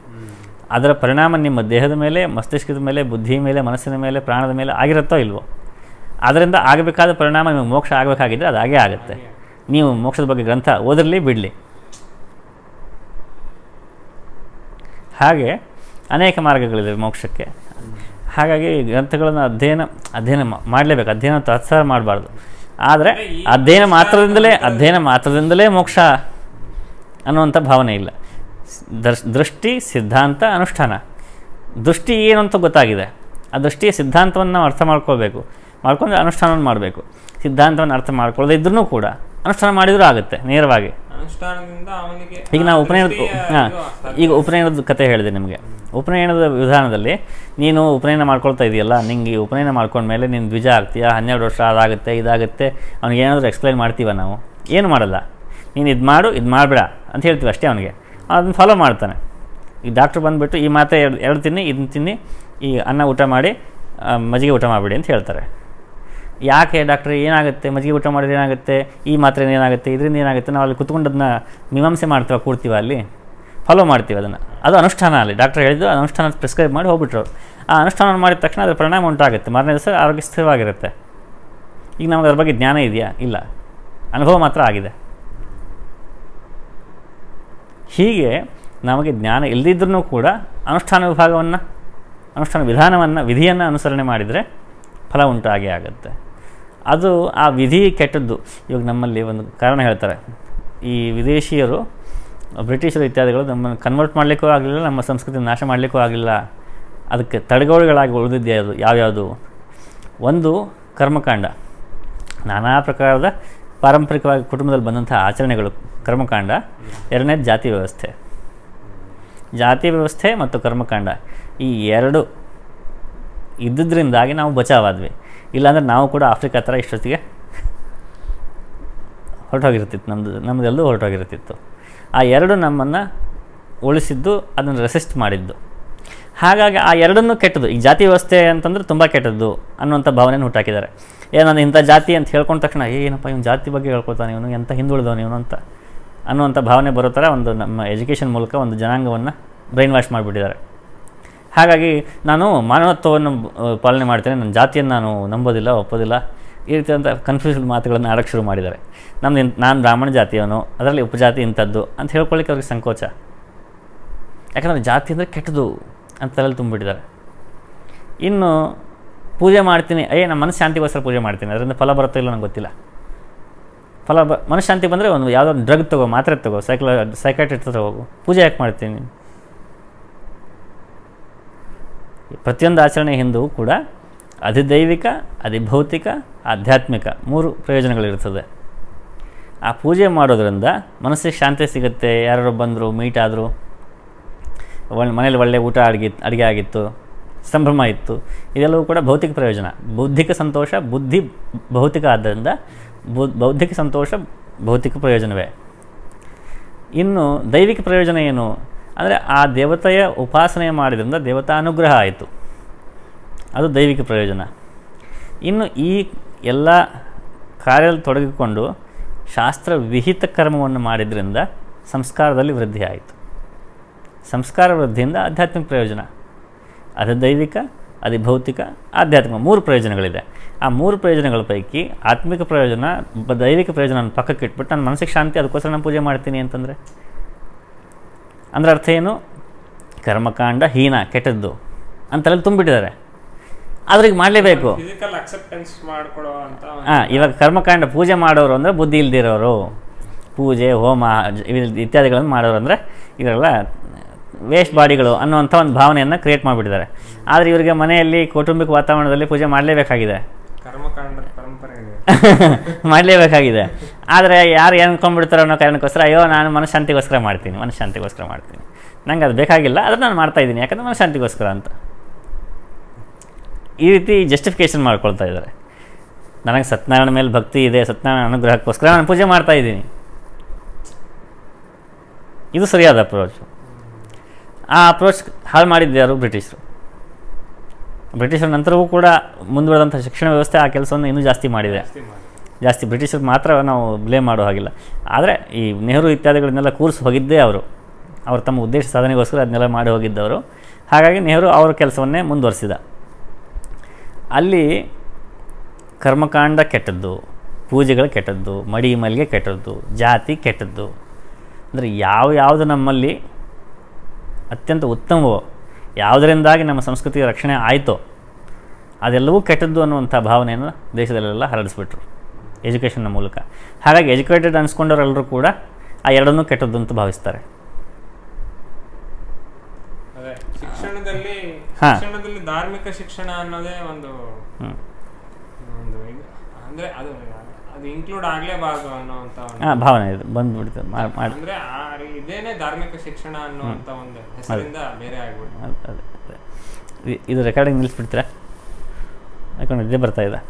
ಅದರ ಪರಿಣಾಮ ನಿಮ್ಮ ದೇಹದ ಮೇಲೆ, ಮಸ್ತಿಷ್ಕದ ಮೇಲೆ, ಬುದ್ಧಿ ಮೇಲೆ, ಮನಸ್ಸಿನ ಮೇಲೆ, ಪ್ರಾಣದ ಮೇಲೆ ಆಗಿರುತ್ತೋ ಇಲ್ವೋ. ಅದರಿಂದ ಆಗಬೇಕಾದ ಪರಿಣಾಮ ನಿಮಗೆ ಮೋಕ್ಷ ಆಗಬೇಕಾಗಿದ್ದರೆ ಅದು ಹಾಗೇ ಆಗುತ್ತೆ. ನೀವು ಮೋಕ್ಷದ ಬಗ್ಗೆ ಗ್ರಂಥ ಓದಿರಲಿ ಬಿಡಲಿ. ಹಾಗೆ ಅನೇಕ ಮಾರ್ಗಗಳಿವೆ ಮೋಕ್ಷಕ್ಕೆ. ಹಾಗಾಗಿ ಗ್ರಂಥಗಳನ್ನು ಅಧ್ಯಯನ ಮಾಡಲೇಬೇಕು. ಅಧ್ಯಯನ ತಾತ್ಸಾರ ಮಾಡಬಾರ್ದು. ಆದರೆ ಅಧ್ಯಯನ ಮಾತ್ರದಿಂದಲೇ ಮೋಕ್ಷ ಅನ್ನುವಂಥ ಭಾವನೆ ಇಲ್ಲ. ದೃಷ್ಟಿ, ಸಿದ್ಧಾಂತ, ಅನುಷ್ಠಾನ. ದೃಷ್ಟಿ ಏನು ಅಂತ ಗೊತ್ತಾಗಿದೆ, ಆ ದೃಷ್ಟಿಯ ಸಿದ್ಧಾಂತವನ್ನು ನಾವು ಅರ್ಥ ಮಾಡ್ಕೊಂಡ್ರೆ ಅನುಷ್ಠಾನವನ್ನು ಮಾಡಬೇಕು. ಸಿದ್ಧಾಂತವನ್ನು ಅರ್ಥ ಮಾಡ್ಕೊಳ್ಳೋದೇ ಇದ್ರೂ ಕೂಡ ಅನುಷ್ಠಾನ ಮಾಡಿದರೂ ಆಗುತ್ತೆ ನೇರವಾಗಿ. ಅನುಷ್ಠಾನದಿಂದ ಅವನಿಗೆ ಈಗ ನಾವು ಈಗ ಉಪನಯನದ ಕತೆ ಹೇಳಿದೆ ನಿಮಗೆ. ಉಪನಯನದ ವಿಧಾನದಲ್ಲಿ ನೀನು ಉಪನಯನ ಮಾಡ್ಕೊಳ್ತಾ ಇದೆಯಲ್ಲ, ನಿಂಗೆ ಉಪನಯನ ಮಾಡ್ಕೊಂಡ್ಮೇಲೆ ನೀನು ದ್ವಿಜ ಆಗ್ತೀಯಾ, 12 ವರ್ಷ ಅದಾಗುತ್ತೆ ಇದಾಗುತ್ತೆ, ಅವ್ನಿಗೆ ಏನಾದರೂ ಎಕ್ಸ್ಪ್ಲೈನ್ ಮಾಡ್ತೀವ ನಾವು? ಏನು ಮಾಡಲ್ಲ. ನೀನು ಇದು ಮಾಡು, ಇದು ಮಾಡಬೇಡ ಅಂತ ಹೇಳ್ತೀವಿ ಅಷ್ಟೇ. ಅವನಿಗೆ ಅದನ್ನು ಫಾಲೋ ಮಾಡ್ತಾನೆ. ಈಗ ಡಾಕ್ಟ್ರು ಬಂದುಬಿಟ್ಟು ಈ ಮಾತ್ರೆ ಎರಡು ತಿನ್ನಿ, ಇದನ್ನು ತಿನ್ನಿ, ಈ ಅನ್ನ ಊಟ ಮಾಡಿ, ಮಜ್ಜಿಗೆ ಊಟ ಮಾಡಿಬಿಡಿ ಅಂತ ಹೇಳ್ತಾರೆ. ಯಾಕೆ ಡಾಕ್ಟ್ರ್ ಏನಾಗುತ್ತೆ, ಮಜ್ಜಿಗೆ ಊಟ ಮಾಡಿದ್ರೆ ಏನಾಗುತ್ತೆ, ಈ ಮಾತ್ರೆ ಏನಾಗುತ್ತೆ, ಇದರಿಂದ ಏನಾಗುತ್ತೆ, ನಾವು ಅಲ್ಲಿ ಕುತ್ಕೊಂಡು ಅದನ್ನ ಮೀಮಾಂಸೆ ಮಾಡ್ತೀವ, ಕೂಡ್ತೀವ, ಅಲ್ಲಿ ಫಾಲೋ ಮಾಡ್ತೀವಿ ಅದನ್ನು. ಅದು ಅನುಷ್ಠಾನ. ಅಲ್ಲಿ ಡಾಕ್ಟ್ರ್ ಹೇಳಿದ್ದು ಅನುಷ್ಠಾನ ಪ್ರಿಸ್ಕ್ರೈಬ್ ಮಾಡಿ ಹೋಗ್ಬಿಟ್ರು. ಆ ಅನುಷ್ಠಾನ ಮಾಡಿದ ತಕ್ಷಣ ಅದರ ಪರಿಣಾಮ ಉಂಟಾಗುತ್ತೆ. ಮಾರನೇ ದಿವಸ ಆರೋಗ್ಯ ಸ್ಥಿರವಾಗಿರುತ್ತೆ. ಈಗ ನಮಗೆ ಅದ್ರ ಬಗ್ಗೆ ಜ್ಞಾನ ಇದೆಯಾ? ಇಲ್ಲ, ಅನುಭವ ಮಾತ್ರ ಆಗಿದೆ. ಹೀಗೆ ನಮಗೆ ಜ್ಞಾನ ಇಲ್ಲದಿದ್ರೂ ಕೂಡ ಅನುಷ್ಠಾನ ವಿಭಾಗವನ್ನು, ಅನುಷ್ಠಾನ ವಿಧಾನವನ್ನು, ವಿಧಿಯನ್ನು ಅನುಸರಣೆ ಮಾಡಿದರೆ ಫಲ ಉಂಟಾಗೇ ಆಗುತ್ತೆ. ಅದು ಆ ವಿಧಿ ಕೆಟ್ಟದ್ದು. ಇವಾಗ ನಮ್ಮಲ್ಲಿ ಒಂದು ಕಾರಣ ಹೇಳ್ತಾರೆ, ಈ ವಿದೇಶಿಯರು, ಬ್ರಿಟಿಷರು ಇತ್ಯಾದಿಗಳು ನಮ್ಮನ್ನು ಕನ್ವರ್ಟ್ ಮಾಡಲಿಕ್ಕೂ ಆಗಲಿಲ್ಲ, ನಮ್ಮ ಸಂಸ್ಕೃತಿ ನಾಶ ಮಾಡಲಿಕ್ಕೂ ಆಗಲಿಲ್ಲ. ಅದಕ್ಕೆ ತಡೆಗೋಡೆಗಳಾಗಿ ಉಳಿದಿದ್ದೆ ಅದು ಯಾವ್ಯಾವುದು? ಒಂದು ಕರ್ಮಕಾಂಡ, ನಾನಾ ಪ್ರಕಾರದ ಪಾರಂಪರಿಕವಾಗಿ ಕುಟುಂಬದಲ್ಲಿ ಬಂದಂಥ ಆಚರಣೆಗಳು ಕರ್ಮಕಾಂಡ. ಎರಡನೇದು ಜಾತಿ ವ್ಯವಸ್ಥೆ. ಜಾತಿ ವ್ಯವಸ್ಥೆ ಮತ್ತು ಕರ್ಮಕಾಂಡ ಈ ಎರಡು ಇದ್ದಿದ್ದರಿಂದಾಗಿ ನಾವು ಬಚಾವಾದ್ವಿ. ಇಲ್ಲಾಂದರೆ ನಾವು ಕೂಡ ಆಫ್ರಿಕಾ ಥರ ಇಷ್ಟೊತ್ತಿಗೆ ಹೊರಟೋಗಿರ್ತಿತ್ತು, ನಮ್ಮದೆಲ್ಲೂ ಹೊರಟೋಗಿರ್ತಿತ್ತು. ಆ ಎರಡು ನಮ್ಮನ್ನು ಉಳಿಸಿದ್ದು, ಅದನ್ನು ರೆಸಿಸ್ಟ್ ಮಾಡಿದ್ದು. ಹಾಗಾಗಿ ಆ ಎರಡನ್ನೂ ಕೆಟ್ಟದ್ದು. ಈ ಜಾತಿ ವ್ಯವಸ್ಥೆ ಅಂತಂದರೆ ತುಂಬ ಕೆಟ್ಟದ್ದು ಅನ್ನುವಂಥ ಭಾವನೆಯನ್ನು ಹುಟ್ಟಾಕಿದ್ದಾರೆ. ನಾನು ಇಂಥ ಜಾತಿ ಅಂತ ಹೇಳ್ಕೊಂಡ ತಕ್ಷಣ ಏನಪ್ಪ ಇವನು ಜಾತಿ ಬಗ್ಗೆ ಹೇಳ್ಕೊತಾನೆ, ಇವನು ಎಂಥ ಹಿಂದುಳಿದವನು ಇವನು ಅಂತ ಅನ್ನುವಂಥ ಭಾವನೆ ಬರೋ ಥರ ಒಂದು ನಮ್ಮ ಎಜುಕೇಷನ್ ಮೂಲಕ ಒಂದು ಜನಾಂಗವನ್ನು ಬ್ರೈನ್ ವಾಶ್ ಮಾಡಿಬಿಟ್ಟಿದ್ದಾರೆ. ಹಾಗಾಗಿ ನಾನು ಮಾನವತ್ವವನ್ನು ಪಾಲನೆ ಮಾಡ್ತೇನೆ, ನನ್ನ ಜಾತಿಯನ್ನು ನಾನು ನಂಬೋದಿಲ್ಲ, ಒಪ್ಪೋದಿಲ್ಲ, ಈ ರೀತಿಯಾದಂಥ ಕನ್ಫ್ಯೂಸ್ಡ್ ಮಾತುಗಳನ್ನು ಆಡೋಕ್ಕೆ ಶುರು ಮಾಡಿದ್ದಾರೆ. ನಾನು ಬ್ರಾಹ್ಮಣ ಜಾತಿಯವನು, ಅದರಲ್ಲಿ ಉಪಜಾತಿ ಇಂಥದ್ದು ಅಂತ ಹೇಳ್ಕೊಳ್ಳಿಕ್ಕೆ ಅವ್ರಿಗೆ ಸಂಕೋಚ. ಯಾಕಂದರೆ ಜಾತಿ ಅಂದರೆ ಕೆಟ್ಟದು ಅಂತ ತಲೆಯಲ್ಲಿ ತುಂಬಿಟ್ಟಿದ್ದಾರೆ. ಇನ್ನು ಪೂಜೆ ಮಾಡ್ತೀನಿ, ನಮ್ಮ ಮನಃಶಾಂತಿಗೋಸ್ಕರ ಪೂಜೆ ಮಾಡ್ತೀನಿ, ಅದರಿಂದ ಫಲ ಬರುತ್ತೋ ಇಲ್ಲ ನಂಗೆ ಗೊತ್ತಿಲ್ಲ. ಮನಃಶಾಂತಿ ಬಂದರೆ ಒಂದು ಯಾವುದೋ ಡ್ರಗ್ ತಗೋ, ಮಾತ್ರೆ ತಗೋ, ಸೈಕಾಟ್ರಿಸ್ಟ್ ಹತ್ರ ಹೋಗು, ಪೂಜೆ ಯಾಕೆ ಮಾಡ್ತೀನಿ? ಪ್ರತಿಯೊಂದು ಆಚರಣೆ ಹಿಂದೂ ಕೂಡ ಅಧಿದೈವಿಕ, ಅಧಿಭೌತಿಕ, ಆಧ್ಯಾತ್ಮಿಕ 3 ಪ್ರಯೋಜನಗಳಿರ್ತದೆ. ಆ ಪೂಜೆ ಮಾಡೋದ್ರಿಂದ ಮನಸ್ಸಿಗೆ ಶಾಂತಿ ಸಿಗುತ್ತೆ. ಯಾರು ಬಂದರು, ಮೀಟ್ ಆದರು, ಮನೇಲಿ ಒಳ್ಳೆ ಊಟ ಅಡುಗೆ ಆಗಿತ್ತು, ಸಂಭ್ರಮ ಇತ್ತು, ಇದೆಲ್ಲವೂ ಕೂಡ ಭೌತಿಕ ಪ್ರಯೋಜನ. ಬೌದ್ಧಿಕ ಸಂತೋಷ, ಬುದ್ಧಿ ಭೌತಿಕ ಆದ್ದರಿಂದ ಬೌದ್ಧಿಕ ಸಂತೋಷ ಭೌತಿಕ ಪ್ರಯೋಜನವೇ. ಇನ್ನು ದೈವಿಕ ಪ್ರಯೋಜನ ಏನು ಅಂದರೆ ಆ ದೇವತೆಯ ಉಪಾಸನೆ ಮಾಡಿದ್ರಿಂದ ದೇವತಾ ಅನುಗ್ರಹ ಆಯಿತು, ಅದು ದೈವಿಕ ಪ್ರಯೋಜನ. ಇನ್ನು ಈ ಎಲ್ಲ ಕಾರ್ಯದಲ್ಲಿ ತೊಡಗಿಕೊಂಡು ಶಾಸ್ತ್ರ ವಿಹಿತ ಕರ್ಮವನ್ನು ಮಾಡಿದ್ರಿಂದ ಸಂಸ್ಕಾರದಲ್ಲಿ ವೃದ್ಧಿ ಆಯಿತು. ಸಂಸ್ಕಾರ ವೃದ್ಧಿಯಿಂದ ಆಧ್ಯಾತ್ಮಿಕ ಪ್ರಯೋಜನ. ಅದು ದೈವಿಕ, ಅದು ಭೌತಿಕ, ಆಧ್ಯಾತ್ಮಿಕ 3 ಪ್ರಯೋಜನಗಳಿದೆ. ಆ 3 ಪ್ರಯೋಜನಗಳ ಪೈಕಿ ಆತ್ಮಿಕ ಪ್ರಯೋಜನ, ದೈವಿಕ ಪ್ರಯೋಜನ ನನ್ನ ಪಕ್ಕಕ್ಕೆ ಇಟ್ಬಿಟ್ಟು ನನ್ನ ಮನಸ್ಸಿಗೆ ಶಾಂತಿ, ಅದಕ್ಕೋಸ್ಕರ ನಾನು ಪೂಜೆ ಮಾಡ್ತೀನಿ ಅಂತಂದರೆ ಅಂದರೆ ಅರ್ಥ ಏನು? ಕರ್ಮಕಾಂಡ ಹೀನ, ಕೆಟ್ಟದ್ದು ಅಂತಲ್ಲಿ ತುಂಬಿಟ್ಟಿದ್ದಾರೆ. ಆದ್ರಿಗೆ ಮಾಡಲೇಬೇಕು. ಇವಾಗ ಕರ್ಮಕಾಂಡ ಪೂಜೆ ಮಾಡೋರು ಅಂದರೆ ಬುದ್ಧಿ ಇಲ್ದಿರೋರು, ಪೂಜೆ ಹೋಮ ಇತ್ಯಾದಿಗಳನ್ನು ಮಾಡೋರು ಅಂದರೆ ಇವರೆಲ್ಲ ವೇಸ್ಟ್ ಬಾಡಿಗಳು ಅನ್ನುವಂಥ ಒಂದು ಭಾವನೆಯನ್ನು ಕ್ರಿಯೇಟ್ ಮಾಡಿಬಿಟ್ಟಿದ್ದಾರೆ. ಆದರೆ ಇವರಿಗೆ ಮನೆಯಲ್ಲಿ ಕೌಟುಂಬಿಕ ವಾತಾವರಣದಲ್ಲಿ ಪೂಜೆ ಮಾಡಲೇಬೇಕಾಗಿದೆ, ಮಾಡಲೇಬೇಕಾಗಿದೆ. ಆದರೆ ಯಾರು ಏನು ಅಂದ್ಕೊಂಡ್ಬಿಡ್ತಾರೋ ಅನ್ನೋ ಕಾರಣಕ್ಕೋಸ್ಕರ ನಾನು ಮನಃಶಾಂತಿಗೋಸ್ಕರ ಮಾಡ್ತೀನಿ, ನಂಗೆ ಅದು ಬೇಕಾಗಿಲ್ಲ, ಅದನ್ನು ನಾನು ಮಾಡ್ತಾಯಿದ್ದೀನಿ ಯಾಕಂದರೆ ಮನಃಶಾಂತಿಗೋಸ್ಕರ ಅಂತ ಈ ರೀತಿ ಜಸ್ಟಿಫಿಕೇಷನ್ ಮಾಡ್ಕೊಳ್ತಾ ಇದ್ದಾರೆ. ನನಗೆ ಸತ್ಯನಾರಾಯಣ ಮೇಲೆ ಭಕ್ತಿ ಇದೆ, ಸತ್ಯನಾರಾಯಣ ಅನುಗ್ರಹಕ್ಕೋಸ್ಕರ ನಾನು ಪೂಜೆ ಮಾಡ್ತಾಯಿದ್ದೀನಿ. ಇದು ಸರಿಯಾದ ಅಪ್ರೋಚ್. ಆ ಅಪ್ರೋಚ್ ಹಾಳು ಮಾಡಿದ್ದು ಯಾರು? ಬ್ರಿಟಿಷರು. ಬ್ರಿಟಿಷರ ನಂತರವೂ ಕೂಡ ಮುಂದುವರೆದಂಥ ಶಿಕ್ಷಣ ವ್ಯವಸ್ಥೆ ಆ ಕೆಲಸವನ್ನು ಇನ್ನೂ ಜಾಸ್ತಿ ಮಾಡಿದೆ. ಜಾಸ್ತಿ ಬ್ರಿಟಿಷರು ಮಾತ್ರ ನಾವು ಬ್ಲೇಮ್ ಮಾಡೋ ಹಾಗಿಲ್ಲ. ಆದರೆ ಈ ನೆಹರು ಇತ್ಯಾದಿಗಳನ್ನೆಲ್ಲ ಕೂರಿಸಿ ಹೋಗಿದ್ದೇ ಅವರು ತಮ್ಮ ಉದ್ದೇಶ ಸಾಧನೆಗೋಸ್ಕರ ಅದನ್ನೆಲ್ಲ ಮಾಡಿ ಹೋಗಿದ್ದವರು. ಹಾಗಾಗಿ ನೆಹರು ಅವರ ಕೆಲಸವನ್ನೇ ಮುಂದುವರಿಸಿದ. ಅಲ್ಲಿ ಕರ್ಮಕಾಂಡ ಕೆಟ್ಟದ್ದು, ಪೂಜೆಗಳು ಕೆಟ್ಟದ್ದು, ಮಡಿ ಮಲ್ಲಿಗೆ ಕೆಟ್ಟದ್ದು, ಜಾತಿ ಕೆಟ್ಟದ್ದು. ಅಂದರೆ ಯಾವುದು ನಮ್ಮಲ್ಲಿ ಅತ್ಯಂತ ಉತ್ತಮವೋ, ಯಾವುದರಿಂದಾಗಿ ನಮ್ಮ ಸಂಸ್ಕೃತಿಯ ರಕ್ಷಣೆ ಆಯಿತೋ ಅದೆಲ್ಲವೂ ಕೆಟ್ಟದ್ದು ಅನ್ನುವಂಥ ಭಾವನೆಯನ್ನು ದೇಶದಲ್ಲೆಲ್ಲ ಹರಡಿಸ್ಬಿಟ್ರು ಎಜುಕೇಷನ್ನ ಮೂಲಕ. ಹಾಗಾಗಿ ಎಜುಕೇಟೆಡ್ ಅನಿಸ್ಕೊಂಡವರೆಲ್ಲರೂ ಕೂಡ ಆ ಎರಡನ್ನೂ ಕೆಟ್ಟದ್ದು ಅಂತ ಭಾವಿಸ್ತಾರೆ. ಶಿಕ್ಷಣದಲ್ಲಿ ಧಾರ್ಮಿಕ ಶಿಕ್ಷಣ ಅನ್ನೋದೇ ಒಂದು ಅಂದ್ರೆ ಅದು ಅದು ಇನ್ಕ್ಲೂಡ್ ಆಗಲೇಬಾರ್ದು ಅನ್ನೋಂಥ ಭಾವನೆ ಇದು ಬಂದ್ಬಿಡ್ತದೆ. ಅಂದರೆ ಇದೇನೇ ಧಾರ್ಮಿಕ ಶಿಕ್ಷಣ ಅನ್ನುವಂಥ ಒಂದು ಹೆಸರಿಂದ ಬೇರೆ ಆಗ್ಬಿಡ್ತು. ಇದು ರೆಕಾರ್ಡಿಂಗ್ ನಿಲ್ಲಿಸ್ಬಿಡ್ತೀರಾ? ಯಾಕಂದ್ರೆ ಇದೇ ಬರ್ತಾ ಇದೆ.